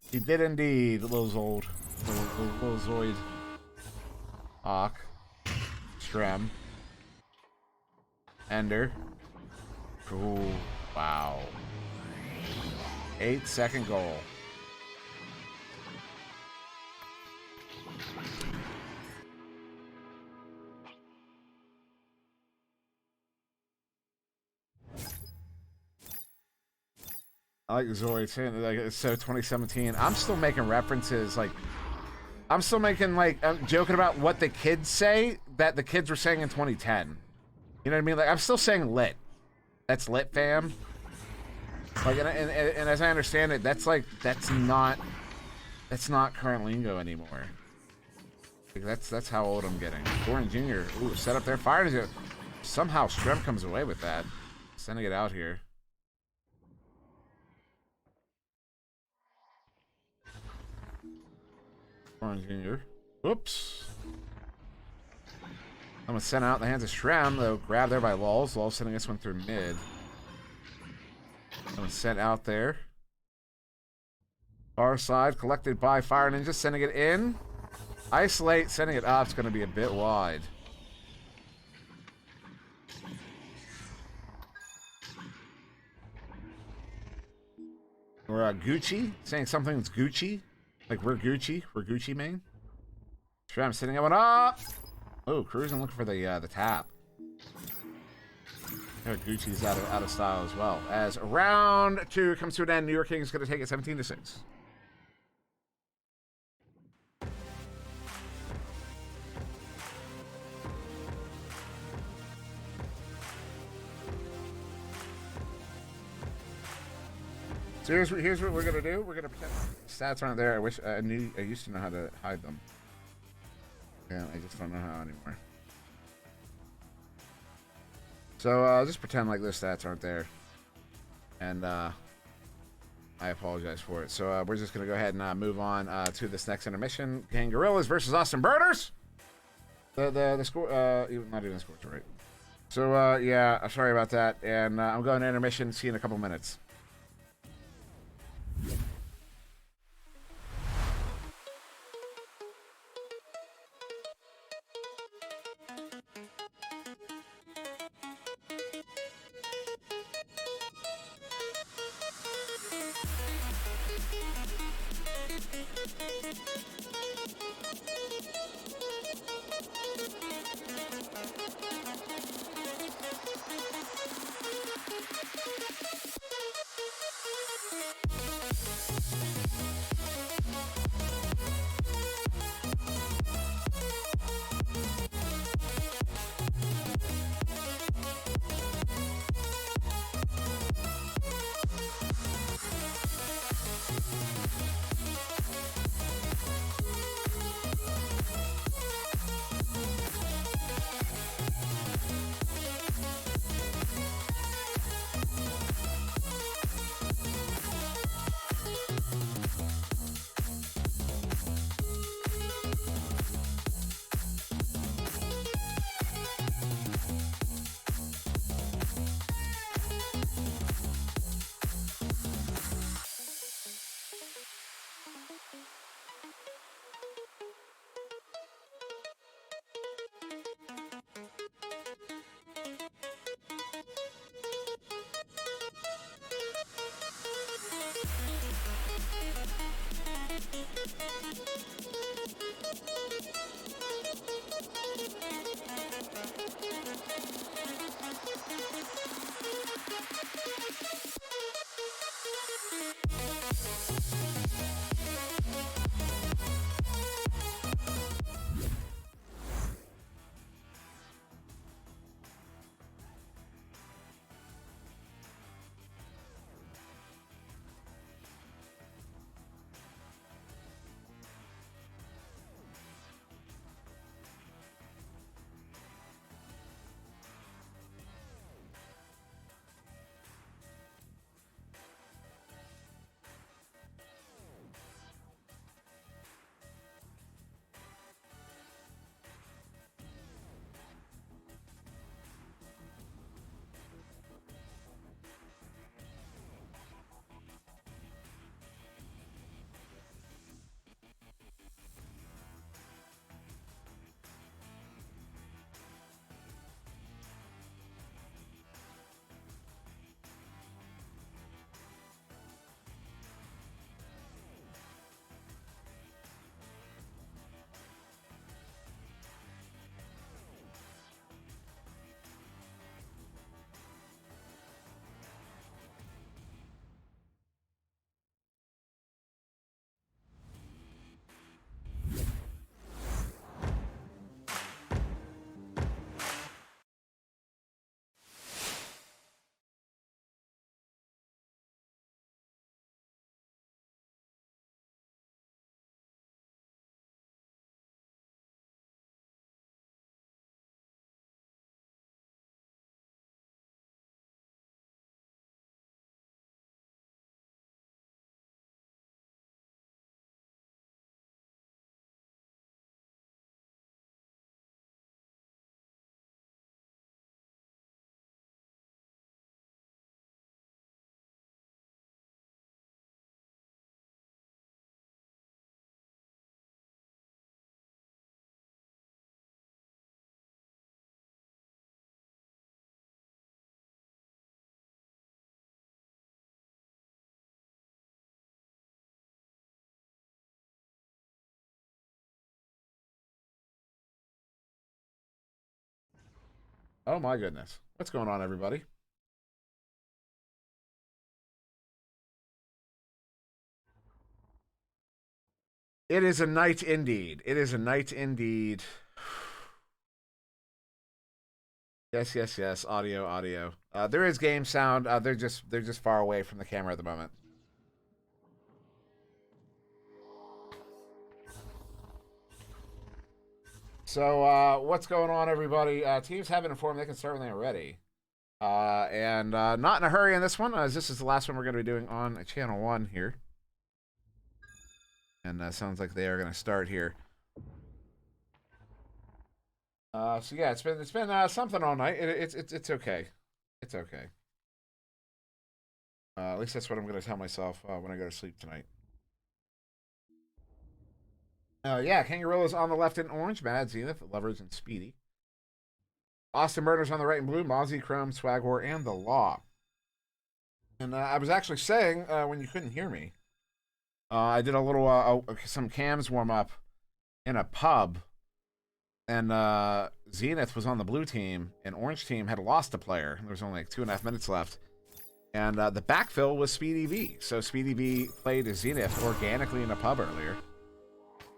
He did indeed, little Zold. Little Zoid. Ock. Strem. Ender. Ooh, wow. 8-second goal. I like Zoid saying like it's so 2017. I'm still making references like I'm joking about what the kids say that the kids were saying in 2010. You know what I mean? Like I'm still saying lit. That's lit, fam. Like and as I understand it, that's not current lingo anymore. Like, that's how old I'm getting. Goran Jr. Ooh, set up there, fires it. Somehow Strem comes away with that, sending it out here. Goran Jr. Whoops. I'm gonna send out in the hands of Shrem. They'll grab there by Lulz. Lulz sending this one through mid. I'm gonna send out there. Far side collected by Fire Ninja, sending it in. Isolate, sending it up. It's gonna be a bit wide. Or Gucci, saying something's Gucci. Like we're Gucci main. Shrem sending that one up. Oh, cruising looking for the tap. Gucci's out of style as well. As round 2 comes to an end, New York Kings going to take it 17-6. So here's what we're gonna do. We're gonna pretend stats aren't there. I wish I used to know how to hide them. Yeah, I just don't know how anymore. So just pretend like those stats aren't there, and I apologize for it. So we're just gonna go ahead and move on to this next intermission. Gang Gorillas versus Austin Birders. The score, not even the score, right? So yeah, sorry about that, and I'm going to intermission. See you in a couple minutes. Oh my goodness. What's going on, everybody? It is a night indeed. It is a night indeed. Yes, yes, yes. Audio, audio. There is game sound. They're just far away from the camera at the moment. So what's going on, everybody? Teams have been informed they can start when they are ready. And not in a hurry on this one, as this is the last one we're going to be doing on channel 1 here. And sounds like they are going to start here. So yeah, it's been something all night. It's okay. It's okay. At least that's what I'm going to tell myself when I go to sleep tonight. Yeah, Kangaroola's on the left in orange, Mad Zenith, Leverage, and Speedy. Austin Murders on the right in blue, Mozzie, Chrome, Swagwar, and the Law. And I was actually saying, when you couldn't hear me, I did a little some cams warm up in a pub, and Zenith was on the blue team, and orange team had lost a player. There was only like 2.5 minutes left, and the backfill was Speedy V. So Speedy V played as Zenith organically in a pub earlier.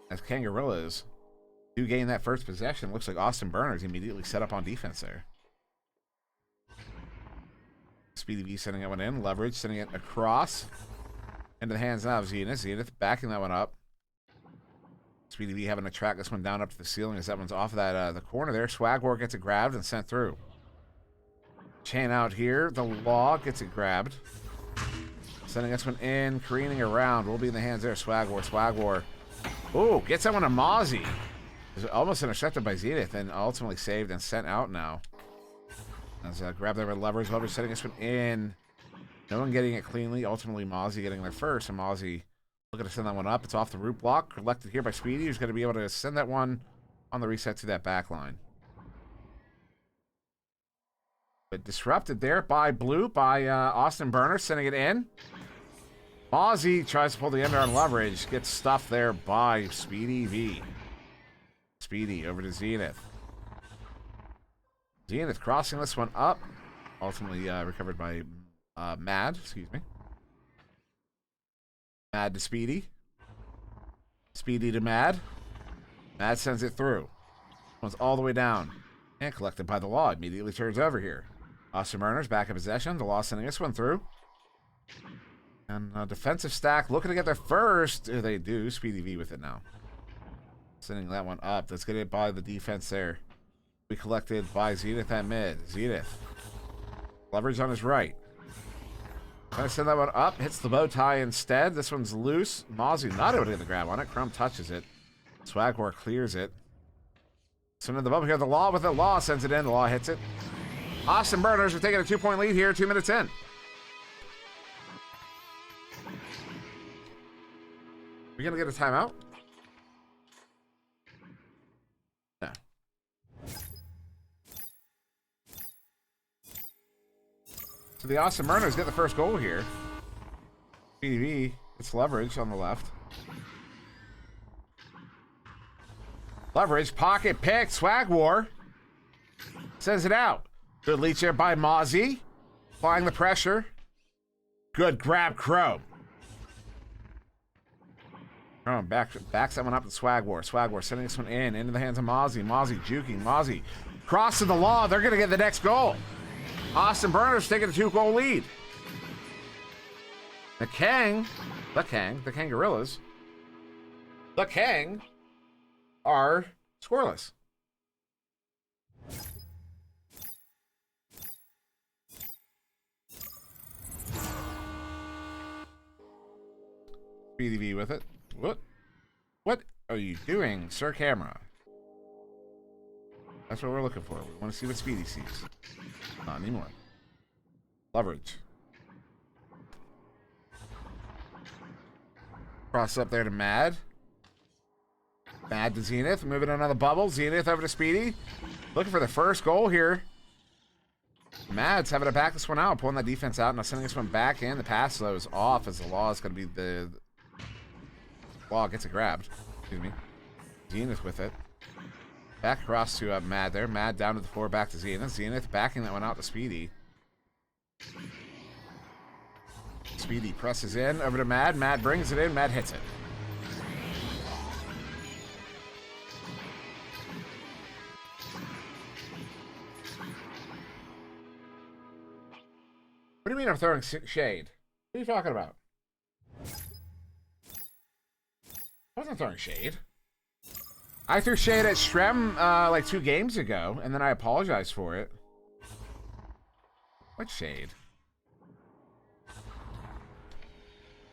As Kangarillas do gain that first possession, looks like Austin Berners immediately set up on defense there. Speedy V sending that one in, leverage, sending it across into the hands now of Zenith. Zenith backing that one up. Speedy V having to track this one down up to the ceiling as that one's off of that the corner there. Swagwar gets it grabbed and sent through. Chain out here. The Law gets it grabbed. Sending this one in, careening around. Will be in the hands there. Swagwar. Swagwar. Ooh, gets that one to Mozzie. Almost intercepted by Zenith and ultimately saved and sent out now. As grab there with leverage. Leverage setting this one in. No one getting it cleanly. Ultimately, Mozzie getting there first. And Mozzie looking to send that one up. It's off the root block. Collected here by Speedy, who's going to be able to send that one on the reset to that back line. But disrupted there by Blue, by Austin Burner, sending it in. Mozzie tries to pull the ender on leverage. Gets stuffed there by Speedy V. Speedy over to Zenith. Zenith crossing this one up. Ultimately recovered by Mad, excuse me. Mad to Speedy. Speedy to Mad. Mad sends it through. One's all the way down. And collected by the Law. Immediately turns over here. Austin Burners back in possession. The Law sending this one through. And defensive stack looking to get their first. They do. Speedy V with it now. Sending that one up. Let's get it by the defense there. We collected by Zenith at mid. Zenith. Leverage on his right. Trying to send that one up. Hits the bow tie instead. This one's loose. Mozzie not able to get the grab on it. Crumb touches it. Swagwar clears it. Sending the bubble here. The Law with it. Law sends it in. The Law hits it. Austin Burners are taking a 2-point lead here. 2 minutes in. We gonna get a timeout? No. So the Austin Burners get the first goal here. PDV, it's leverage on the left. Leverage, pocket pick, Swagwar. Sends it out. Good leech there by Mozzie. Applying the pressure. Good grab, Crow. Crow backs that one up to Swagwar. Swagwar sending this one in, into the hands of Mozzie. Mozzie juking, Mozzie. Cross to the Law, they're gonna get the next goal. Austin Burners taking a 2-goal lead. The Kangarillas, the Kang are scoreless. BDV with it. What are you doing, Sir Camera? That's what we're looking for. We want to see what Speedy sees. Not anymore. Leverage. Cross up there to Mad. Mad to Zenith. Moving on the bubble. Zenith over to Speedy. Looking for the first goal here. Mad's having to back this one out. Pulling that defense out. Now sending this one back in. The pass, though, is off as the Law is going to be the... Law gets it grabbed. Excuse me. Zenith with it. Back across to Mad there. Mad down to the floor, back to Zenith. Zenith backing that one out to Speedy. Speedy presses in over to Mad. Mad brings it in. Mad hits it. What do you mean I'm throwing shade? What are you talking about? I wasn't throwing shade. I threw shade at Shrem like 2 games ago, and then I apologized for it. What shade?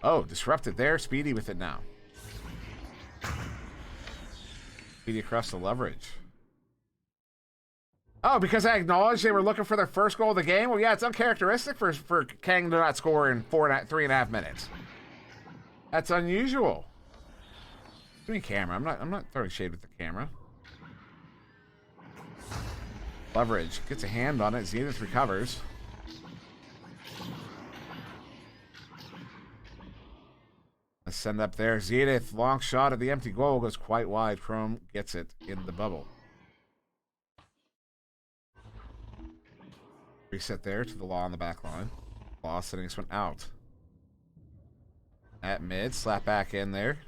Oh, disrupted there. Speedy with it now. Speedy across the leverage. Oh, because I acknowledged they were looking for their first goal of the game? Well, yeah, it's uncharacteristic for Kang to not score in 3.5 minutes. That's unusual. Doing camera. I'm not throwing shade with the camera. Leverage gets a hand on it. Zenith recovers. send up there. Zenith, long shot at the empty goal, goes quite wide. Chrome gets it in the bubble. Reset there to the Law on the back line. Law sending this one out. At mid, slap back in there.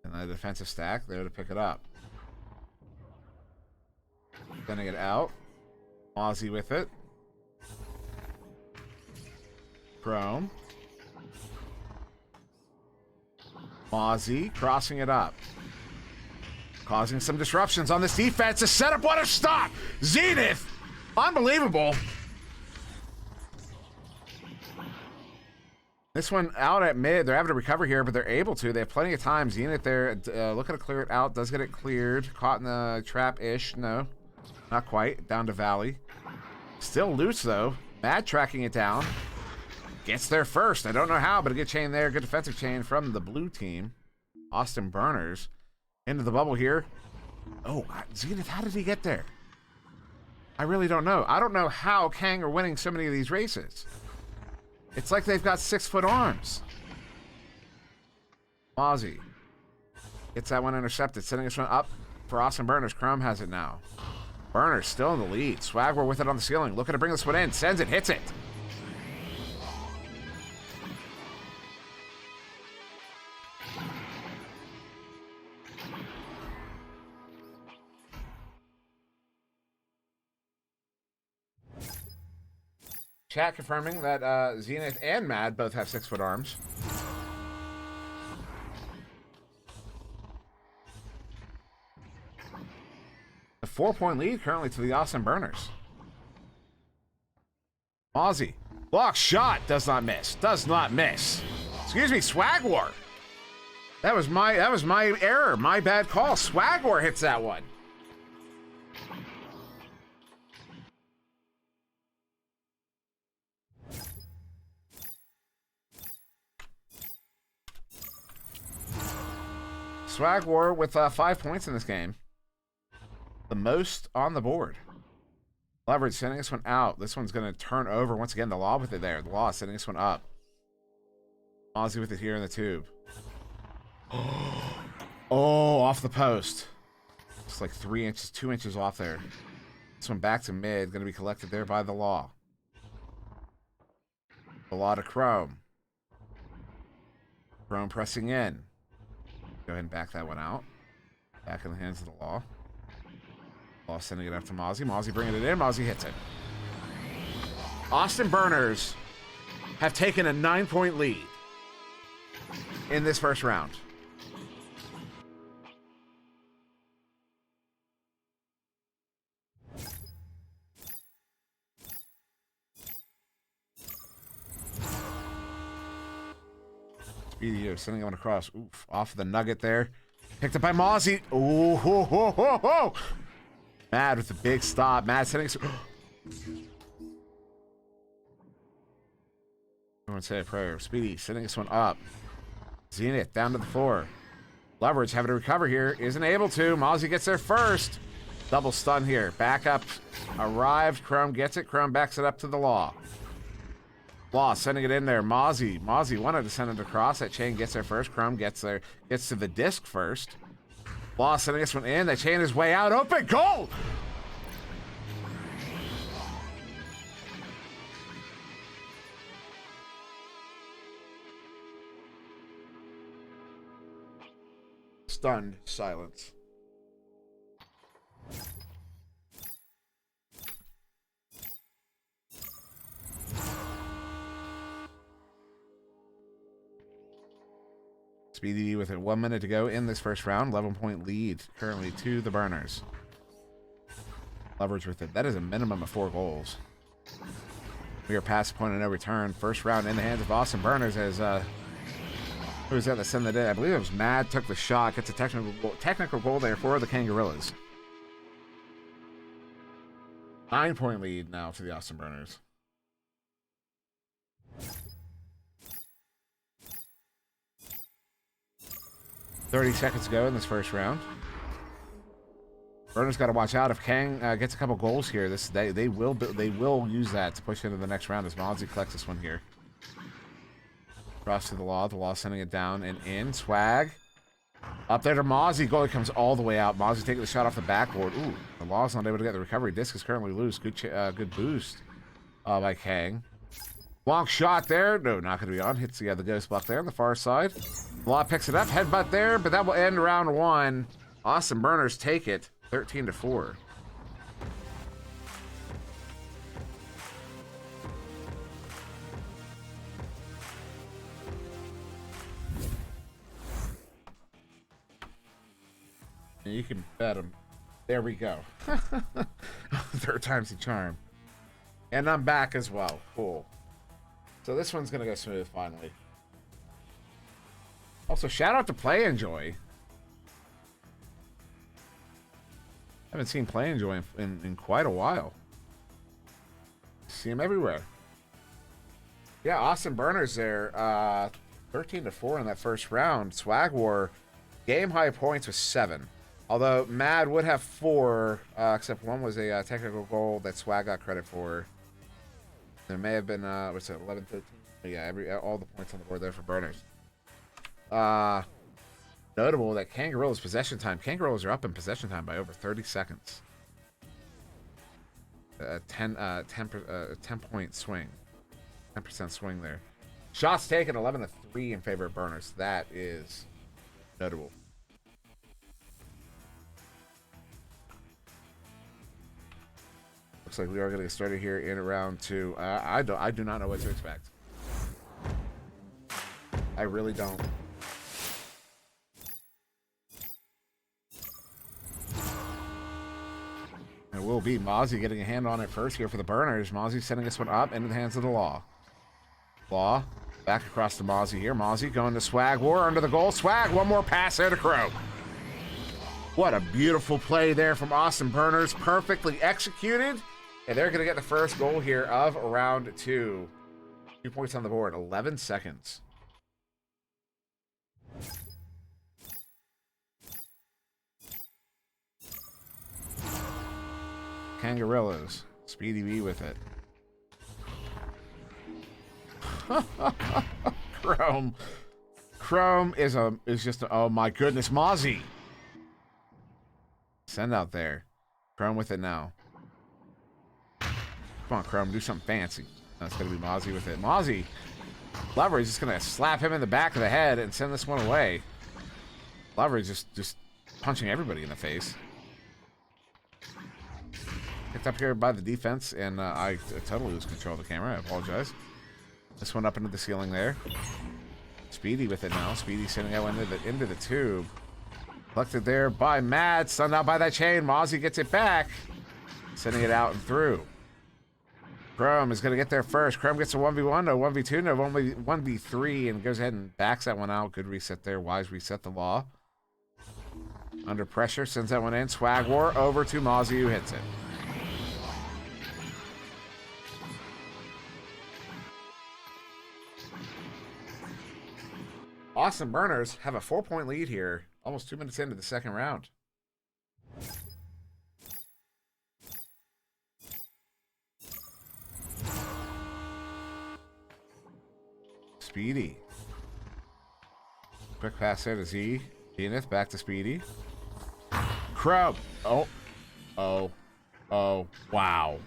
And the defensive stack there to pick it up. Sending it out. Aussie with it. Chrome. Mozzie crossing it up. Causing some disruptions on this defense. A setup, what a stop! Zenith! Unbelievable. This one out at mid. They're having to recover here, but they're able to. They have plenty of time. Zenith there looking to clear it out. Does get it cleared. Caught in the trap-ish. No, not quite. Down to Valley. Still loose, though. Mad tracking it down. Gets there first. I don't know how, but a good chain there. Good defensive chain from the blue team. Austin Burners into the bubble here. Oh, Zenith, how did he get there? I really don't know. I don't know how Kang are winning so many of these races. It's like they've got 6-foot arms. Mozzie gets that one intercepted, sending this one up for Austin Burners. Chrome has it now. Burners still in the lead. Swagwar with it on the ceiling, looking to bring this one in. Sends it, hits it. Chat confirming that Zenith and Mad both have 6-foot arms. A 4-point lead currently to the Austin Burners. Mozzie. Block shot. Does not miss. Does not miss. Excuse me, Swagwar. That was my error. My bad call. Swagwar hits that one. Swagwar with 5 points in this game. The most on the board. Leverage sending this one out. This one's going to turn over. Once again, the Law with it there. The Law sending this one up. Aussie with it here in the tube. Oh, off the post. It's like 3 inches, 2 inches off there. This one back to mid. Going to be collected there by the Law. The Law to Chrome. Chrome pressing in. Go ahead and back that one out. Back in the hands of the Law. Law sending it up to Mozzie. Mozzie bringing it in. Mozzie hits it. Austin Burners have taken a 9-point lead in this first round. Speedy sending one across. Oof, off the nugget there. Picked up by Mozzie. Ooh, ho, ho, ho, ho. Mad with the big stop. Mad sending. I want to say a prayer. Speedy sending this one up. Zenith down to the floor. Leverage having to recover here. Isn't able to. Mozzie gets there first. Double stun here. Back up. Arrived. Chrome gets it. Chrome backs it up to the Law. Law sending it in there. Mozzie wanted to send it across. That chain gets there first. Chrome gets there. Gets to the disc first. Law sending this one in. That chain is way out. Open goal! Stunned silence. Speedy with it 1 minute to go in this first round. 11-point lead currently to the Burners. Leverage with it. That is a minimum of 4 goals. We are past the point of no return. First round in the hands of Austin Burners as who was that to send the day? I believe it was Mad. Took the shot. Gets a technical goal there for the Kangarillas. 9-point lead now to the Austin Burners. .30 seconds to go in this first round. Burners got to watch out if Kang gets a couple goals here. They will use that to push into the next round as Mozzie collects this one here. Cross to the Law. The Law sending it down and in. Swag. Up there to Mozzie. Goalie comes all the way out. Mozzie taking the shot off the backboard. Ooh, the Law's not able to get the recovery. Disc is currently loose. Good boost by Kang. Long shot there. No, not going to be on. Hits the ghost block there on the far side. Law picks it up. Headbutt there, but that will end round one. Awesome Burners take it. 13-4. You can bet him. There we go. Third time's the charm. And I'm back as well. Cool. So this one's going to go smooth finally. Also, shout out to Play Enjoy. Haven't seen Play Enjoy in quite a while. See him everywhere. Yeah, Austin Burners there. 13-4 in that first round. Swag War, game high points was 7. Although Mad would have 4, except one was a technical goal that Swag got credit for. There may have been, what's it, 11-13? Yeah, all the points on the board there for Burners. Notable that Kangaroos possession time. Kangaroos are up in possession time by over 30 seconds. 10 point swing. 10% swing there. Shots taken 11-3 in favor of Burners. That is notable. Looks like we are going to get started here in round 2. I do not know what to expect. I really don't. It will be Mozzie getting a hand on it first here for the Burners. Mozzie sending this one up into the hands of the Law. Law back across to Mozzie here. Mozzie going to Swag War under the goal. Swag, one more pass there to Crow. What a beautiful play there from Austin Burners. Perfectly executed. And they're going to get the first goal here of round 2. 2 points on the board. 11 seconds. Kangarillas. Speedy B with it. Chrome. Chrome is just a, oh my goodness, Mozzie. Send out there. Chrome with it now. Come on, Chrome, do something fancy. That's gonna be Mozzie with it. Mozzie. Leverage is gonna slap him in the back of the head and send this one away. Leverage just punching everybody in the face. Picked up here by the defense, and I totally lose control of the camera. I apologize. This one up into the ceiling there. Speedy with it now. Speedy sending out into the tube. Collected there by Mad. Stunned out by that chain. Mozzie gets it back. Sending it out and through. Chrome is going to get there first. Chrome gets a 1v1, no 1v2, no 1v3, and goes ahead and backs that one out. Good reset there. Wise reset the Law. Under pressure. Sends that one in. Swag War over to Mozzie, who hits it. Awesome Burners have a 4-point lead here, almost 2 minutes into the second round. Speedy. Quick pass there to Z. Zenith back to Speedy. Crow. Oh. Oh. Oh. Wow.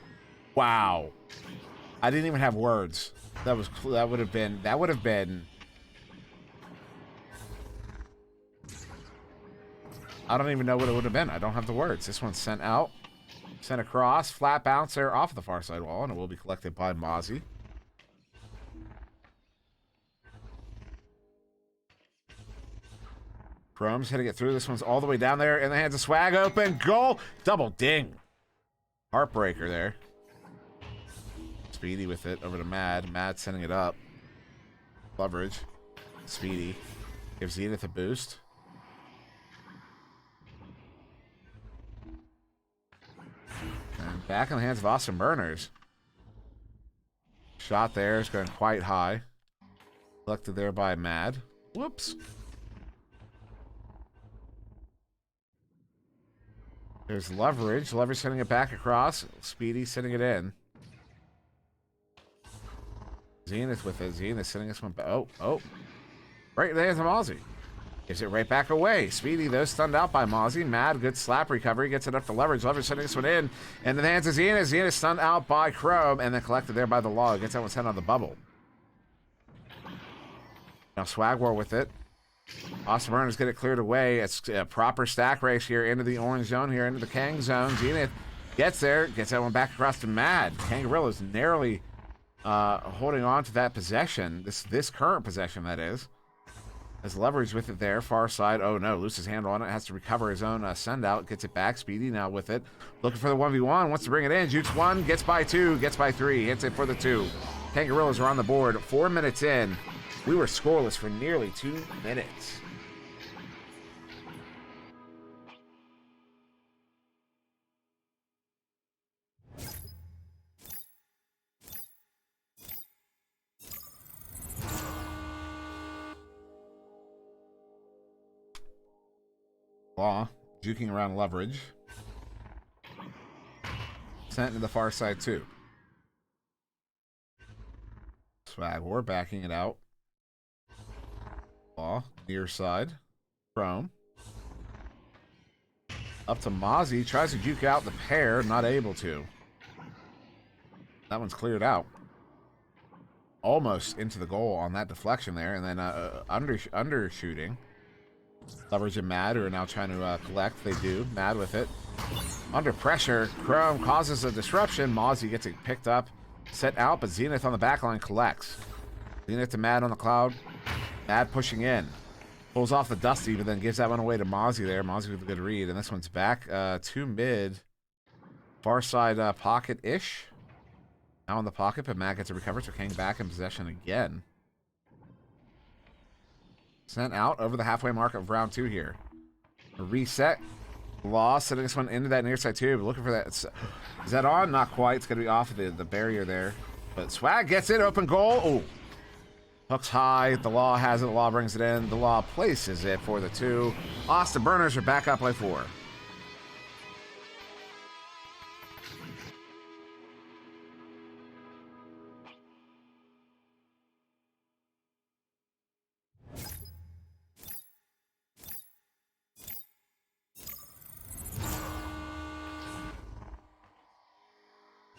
Wow. I didn't even have words. That would have been I don't even know what it would have been. I don't have the words. This one's sent out. Sent across. Flat bounce there off the far side wall, and it will be collected by Mozzie. Chrome's hitting it through. This one's all the way down there in the hands of Swag. Open. Goal. Double ding. Heartbreaker there. Speedy with it over to Mad. Mad sending it up. Leverage. Speedy. Gives Zenith a boost. And back in the hands of Austin Burners. Shot there is going quite high. Collected there by Mad. Whoops. There's Leverage. Leverage sending it back across. Speedy sending it in. Zenith with it. Zenith sending us one. Oh. Right there's Mozzie. Gives it right back away. Speedy, though, stunned out by Mozzie. Mad, good slap recovery. Gets it up to Leverage. Leverage sending this one in. And the hands of Zenith. Zenith stunned out by Chrome. And then collected there by the log. Gets that one sent on the bubble. Now Swag War with it. Awesome Burners get it cleared away. It's a proper stack race here into the orange zone here, into the Kang zone. Zenith gets there. Gets that one back across to Mad. Kangaroo is narrowly holding on to that possession. This current possession, that is. As Leverage with it there, far side. Oh no, loses handle on it. Has to recover his own send out. Gets it back. Speedy now with it. Looking for the 1v1. Wants to bring it in. Shoots one. Gets by two. Gets by three. Hits it for the two. Kangaroos are on the board. 4 minutes in. We were scoreless for nearly 2 minutes. Law, juking around Leverage. Sent to the far side too. Swag War backing it out. Law, near side. Chrome. Up to Mozzie. Tries to juke out the pair. Not able to. That one's cleared out. Almost into the goal on that deflection there. And then undershooting. Leverage and Mad who are now trying to collect. They do. Mad with it. Under pressure. Chrome causes a disruption. Mozzie gets it picked up. Set out, but Zenith on the back line collects. Zenith to Mad on the cloud. Mad pushing in. Pulls off the Dusty, but then gives that one away to Mozzie there. Mozzie with a good read. And this one's back to mid. Far side pocket-ish. Now in the pocket, but Mad gets it recovered, so Kang back in possession again. Sent out over the halfway mark of round 2 here. A reset. Law sending this one into that near side tube. Looking for that. Is that on? Not quite. It's going to be off of the barrier there. But Swag gets it. Open goal. Oh. Hooks high. The Law has it. The Law brings it in. The Law places it for the 2. Austin Burners are back up by 4.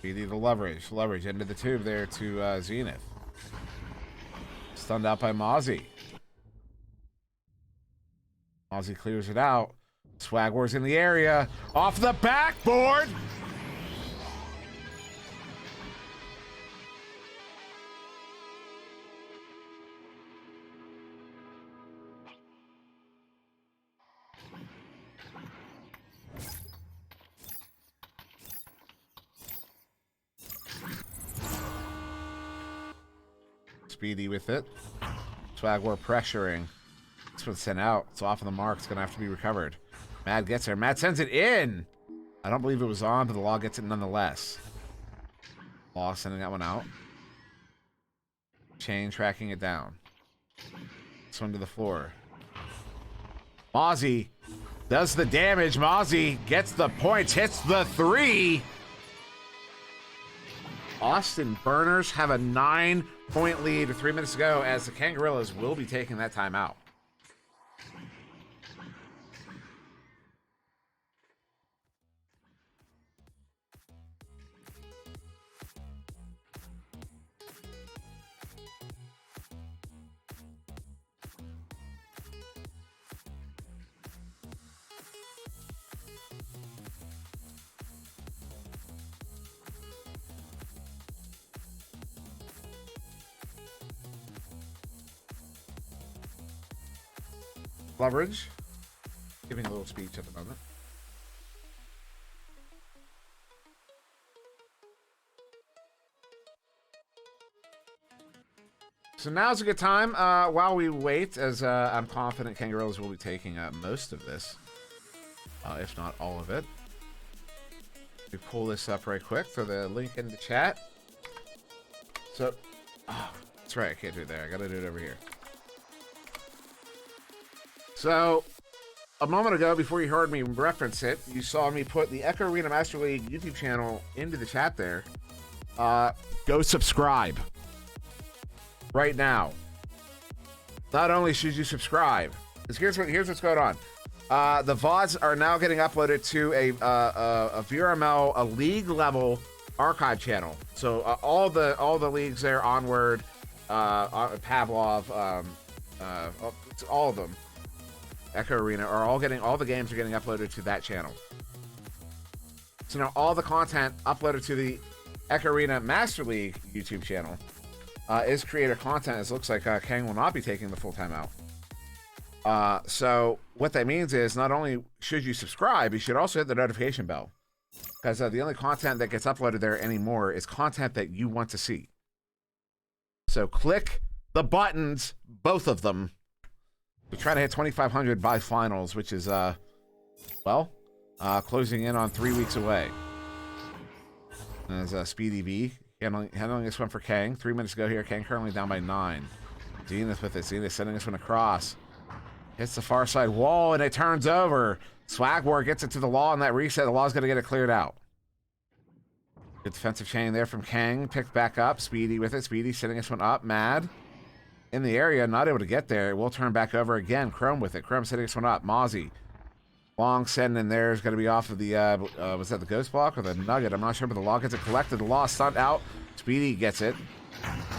BD the Leverage. Leverage into the tube there to Zenith. Stunned out by Mozzie. Mozzie clears it out. Swag War's in the area. Off the backboard! Speedy with it. Swag War pressuring. This one's sent out. It's off of the mark. It's going to have to be recovered. Mad gets there. Mad sends it in. I don't believe it was on, but the Law gets it nonetheless. Law sending that one out. Chain tracking it down. This one to the floor. Mozzie does the damage. Mozzie gets the points. Hits the 3. Austin Burners have a 9-point lead 3 minutes ago as the Kangaroos will be taking that time out. Leverage, giving a little speech at the moment. So now's a good time while we wait, as I'm confident Kangaroos will be taking most of this, if not all of it. We pull this up right quick, throw the link in the chat. So, oh, that's right, I can't do it there. I gotta do it over here. So, a moment ago, before you heard me reference it, you saw me put the Echo Arena Master League YouTube channel into the chat there. Go subscribe. right now. Not only should you subscribe, here's what's going on. The VODs are now getting uploaded to a VRML, a league level archive channel. So all the leagues there, Onward, Pavlov, all of them, Echo Arena, are all the games are getting uploaded to that channel. So now all the content uploaded to the Echo Arena Master League YouTube channel is creator content. As it looks like Kang will not be taking the full time out. So what that means is not only should you subscribe, you should also hit the notification bell, because the only content that gets uploaded there anymore is content that you want to see. So click the buttons, both of them. We try to hit 2,500 by finals, which is closing in on 3 weeks away. As Speedy V handling this one for Kang. 3 minutes ago here. Kang currently down by 9. Zenith with it. Zenith sending this one across. Hits the far side wall and it turns over. Swagwar gets it to the law on that reset. The law's going to get it cleared out. Good defensive chain there from Kang. Picked back up. Speedy with it. Speedy setting this one up. Mad in the area. Not able to get there. It will turn back over again. Chrome with it. Chrome setting this one up. Mozzie. Long send in there is going to be off of the, was that the ghost block or the nugget? I'm not sure, but the law gets it collected. The law stunt out. Speedy gets it.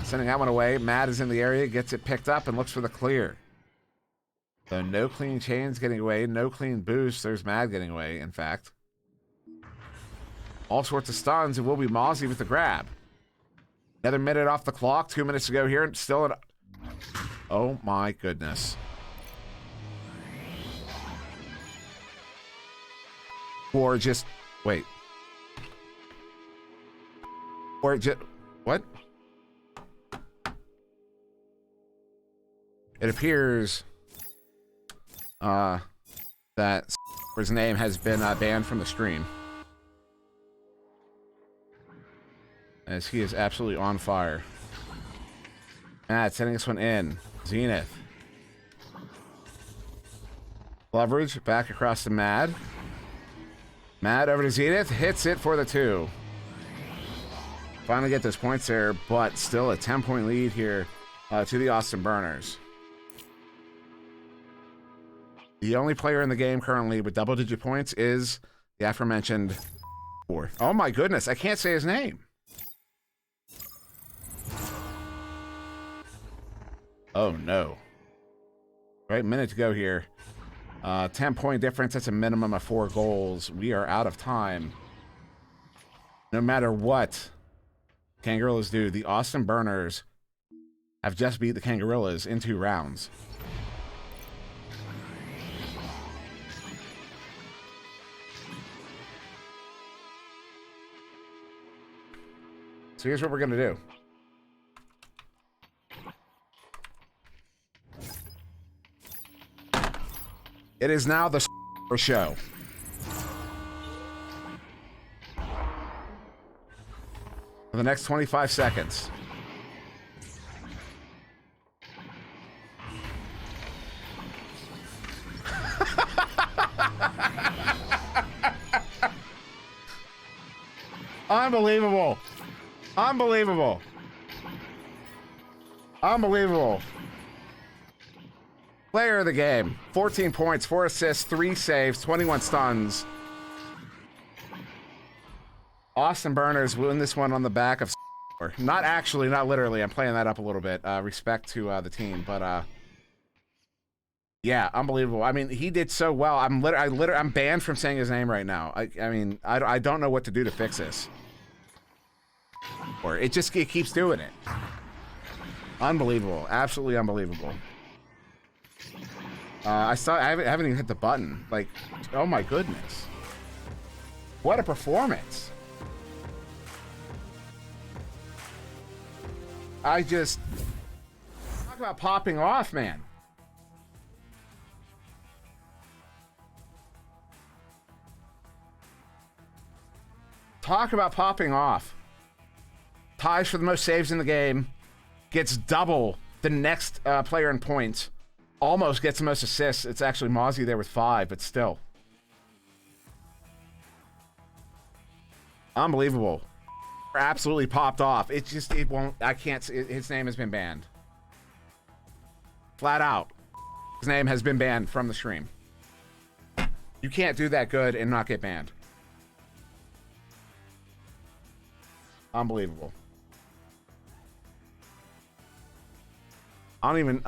Sending that one away. Matt is in the area, gets it picked up and looks for the clear. So no clean chains getting away. No clean boost. There's Mad getting away, in fact. All sorts of stuns. It will be Mozzie with the grab. Another minute off the clock. 2 minutes to go here. Still an... Oh my goodness. Or just wait. Or just what? It appears that his name has been banned from the stream, as he is absolutely on fire. Matt sending this one in. Zenith. Leverage back across to Mad. Mad over to Zenith, hits it for the 2. Finally get those points there, but still a 10-point lead here to the Austin Burners. The only player in the game currently with double-digit points is the aforementioned 4. Oh my goodness, I can't say his name. Oh no. Right, minute to go here. 10-point difference. That's a minimum of 4 goals. We are out of time. No matter what Kangarillas do, the Austin Burners have just beat the Kangarillas in 2 rounds. So here's what we're going to do. It is now the show. For the next 25 seconds. Unbelievable. Unbelievable. Unbelievable. Player of the game. 14 points, 4 assists, 3 saves, 21 stuns. Austin Burners win this one on the back of not actually, not literally. I'm playing that up a little bit. Respect to the team, but yeah, unbelievable. I mean, he did so well. I'm banned from saying his name right now. I mean, I don't know what to do to fix this. Or it keeps doing it. Unbelievable. Absolutely unbelievable. I haven't even hit the button. Like, oh my goodness. What a performance. Talk about popping off, man. Talk about popping off. Ties for the most saves in the game. Gets double the next player in points. Almost gets the most assists. It's actually Mozzie there with 5, but still. Unbelievable. Absolutely popped off. It won't, I can't, his name has been banned. Flat out. His name has been banned from the stream. You can't do that good and not get banned. Unbelievable. I don't even,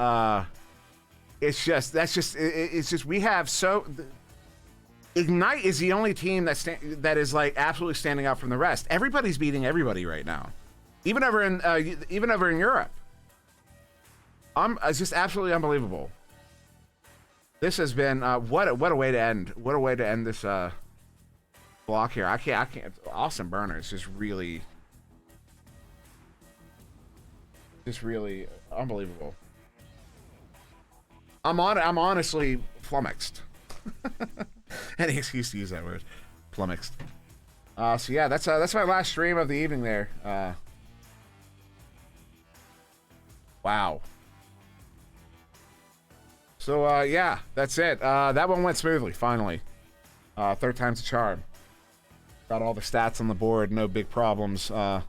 it's just, we have so, Ignite is the only team that is like absolutely standing out from the rest. Everybody's beating everybody right now. Even over in Europe. It's just absolutely unbelievable. This has been, what a way to end. What a way to end this, block here. I can't, Awesome Burner is just really unbelievable. I'm honestly flummoxed. Any excuse to use that word, flummoxed. So yeah, that's my last stream of the evening there. Wow. So yeah, that's it. That one went smoothly, finally. Third time's a charm. Got all the stats on the board, no big problems. Yeah.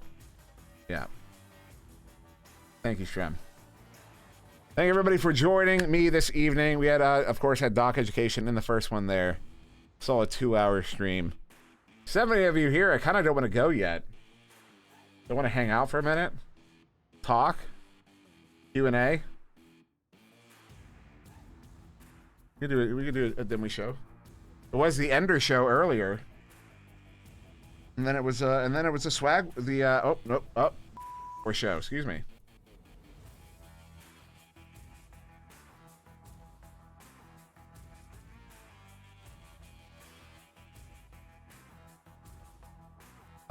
Thank you, Shrem. Thank everybody for joining me this evening. We had, of course, had DocEducation in the first one there. Saw a 2-hour stream. 70 of you here. I kind of don't want to go yet. Don't want to hang out for a minute. Talk. Q&A. We could do a Dimwi show. It was the Ender show earlier, and then it was a swag. Or show. Excuse me.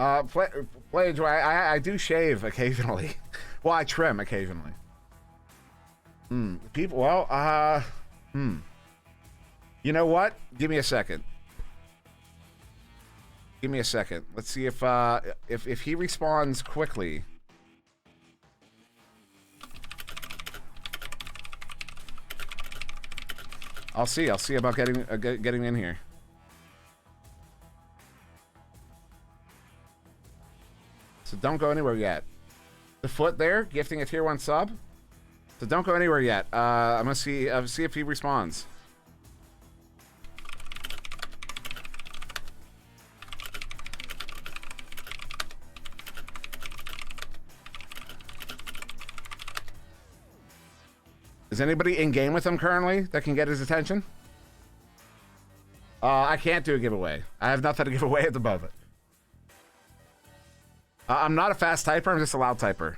I do shave occasionally. Well, I trim occasionally. People, well, you know what? Give me a second. Give me a second. Let's see if he responds quickly. I'll see about getting in here. So don't go anywhere yet. The foot there, gifting a tier 1 sub. So don't go anywhere yet. I'm gonna see if he responds. Is anybody in game with him currently that can get his attention? I can't do a giveaway. I have nothing to give away at the moment. I'm not a fast typer, I'm just a loud typer.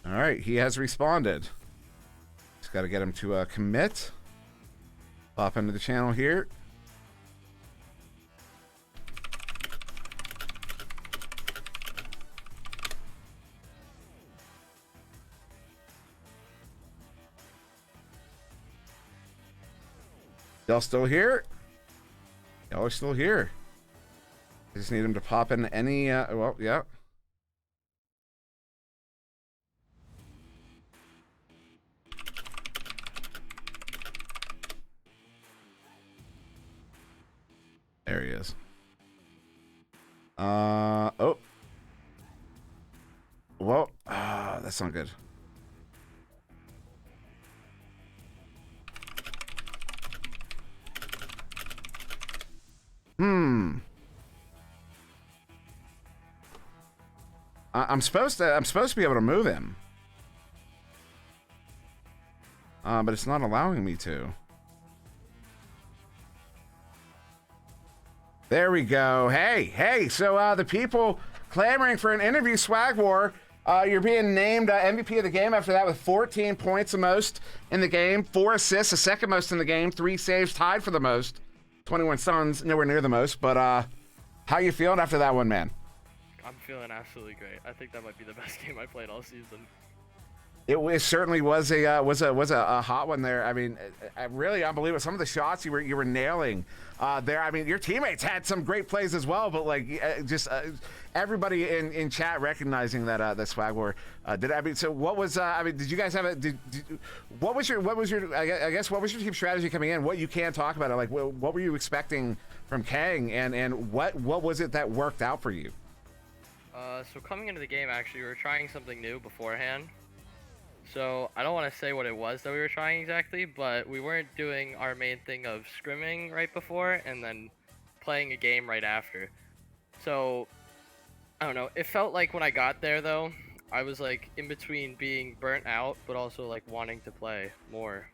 All right, he has responded. Just got to get him to commit. Pop into the channel here. Y'all still here? Y'all are still here. I just need him to pop in any, well, yeah. There he is. Oh. Well, that's not good. I'm supposed to be able to move him. But it's not allowing me to. There we go. Hey, so the people clamoring for an interview, Swag War, you're being named MVP of the game after that with 14 points the most in the game, 4 assists, the second most in the game, 3 saves, tied for the most, 21 stuns, nowhere near the most, but how you feeling after that one, man? I'm feeling absolutely great. I think that might be the best game I played all season. It certainly was a hot one there. I mean, really unbelievable. Some of the shots you were nailing there. I mean, your teammates had some great plays as well, but like everybody in chat recognizing that Swag War did. I mean, so what was? I mean, did you guys have a? What was your? I guess what was your team strategy coming in? What you can talk about it? Like, what were you expecting from Kang, and what was it that worked out for you? So coming into the game, actually, we were trying something new beforehand. So I don't want to say what it was that we were trying exactly, but we weren't doing our main thing of scrimming right before and then playing a game right after. So I don't know. It felt like when I got there though, I was like in between being burnt out, but also like wanting to play more.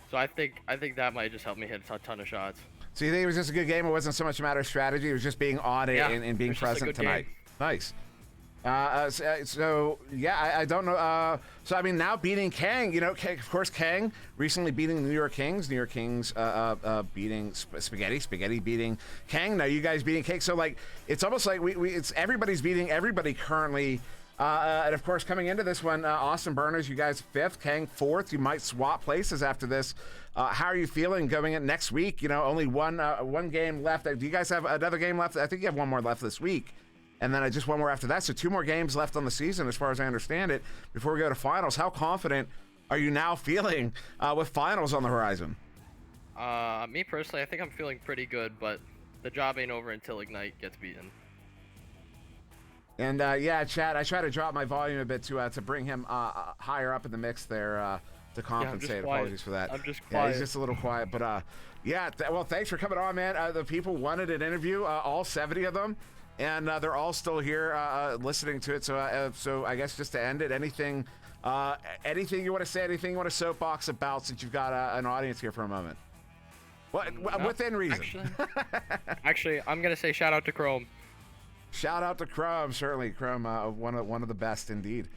So I think that might just help me hit a ton of shots. So you think it was just a good game? It wasn't so much a matter of strategy. It was just being on it and being present tonight. Game. Nice. So yeah, I don't know. So I mean, now beating Kang, you know, of course, Kang recently beating the New York Kings. New York Kings beating Spaghetti beating Kang. Now you guys beating Kang. So like, it's almost like it's everybody's beating everybody currently. And of course, coming into this one, Austin Burners, you guys 5th, Kang 4th. You might swap places after this. How are you feeling going in next week? You know, only one game left. Do you guys have another game left? I think you have one more left this week. And then just one more after that. So 2 more games left on the season, as far as I understand it, before we go to finals. How confident are you now feeling with finals on the horizon? Me personally, I think I'm feeling pretty good, but the job ain't over until Ignite gets beaten. And yeah, Chad, I try to drop my volume a bit to bring him higher up in the mix there to compensate. Yeah, apologies for that. I'm just quiet. Yeah, he's just a little quiet. But yeah, well, thanks for coming on, man. The people wanted an interview, all 70 of them. And they're all still here listening to it. So I guess just to end it, anything you want to say, anything you want to soapbox about, since you've got an audience here for a moment? No, within reason. Actually, I'm gonna say shout out to Chrome. Shout out to Chrome, certainly. Chrome, one of the best indeed.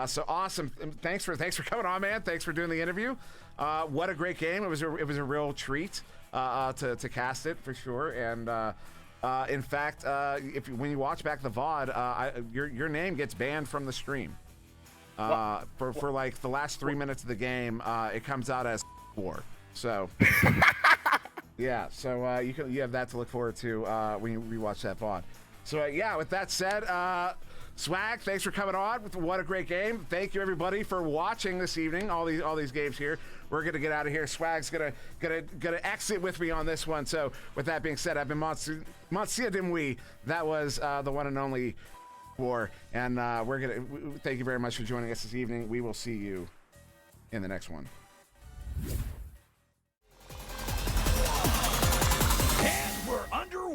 So awesome. Thanks for coming on, man. Thanks for doing the interview. What a great game. It was a real treat to cast it for sure. And in fact, when you watch back the VOD, your name gets banned from the stream. For like the last 3 minutes of the game, it comes out as 4. So yeah, so you have that to look forward to when you rewatch that VOD. So yeah, with that said, Swag, thanks for coming on. What a great game. Thank you everybody for watching this evening. All these games here. We're gonna get out of here. Swag's gonna exit with me on this one. So with that being said, I've been SirDimwi. That was the one and only War. And thank you very much for joining us this evening. We will see you in the next one. And we're underway.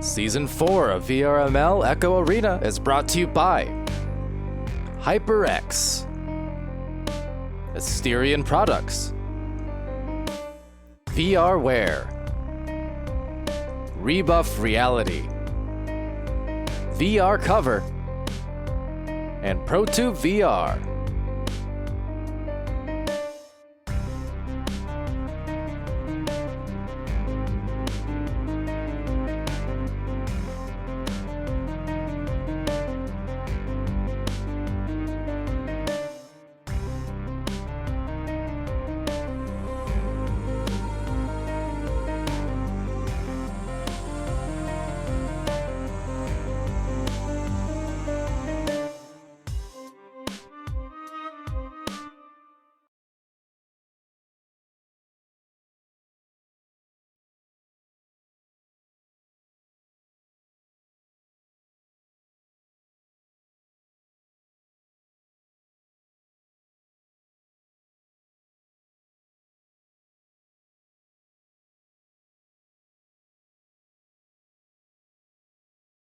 Season 4 of VRML Echo Arena is brought to you by HyperX, Asterion Products, VRware, Rebuff Reality, VR Cover, and ProTube VR.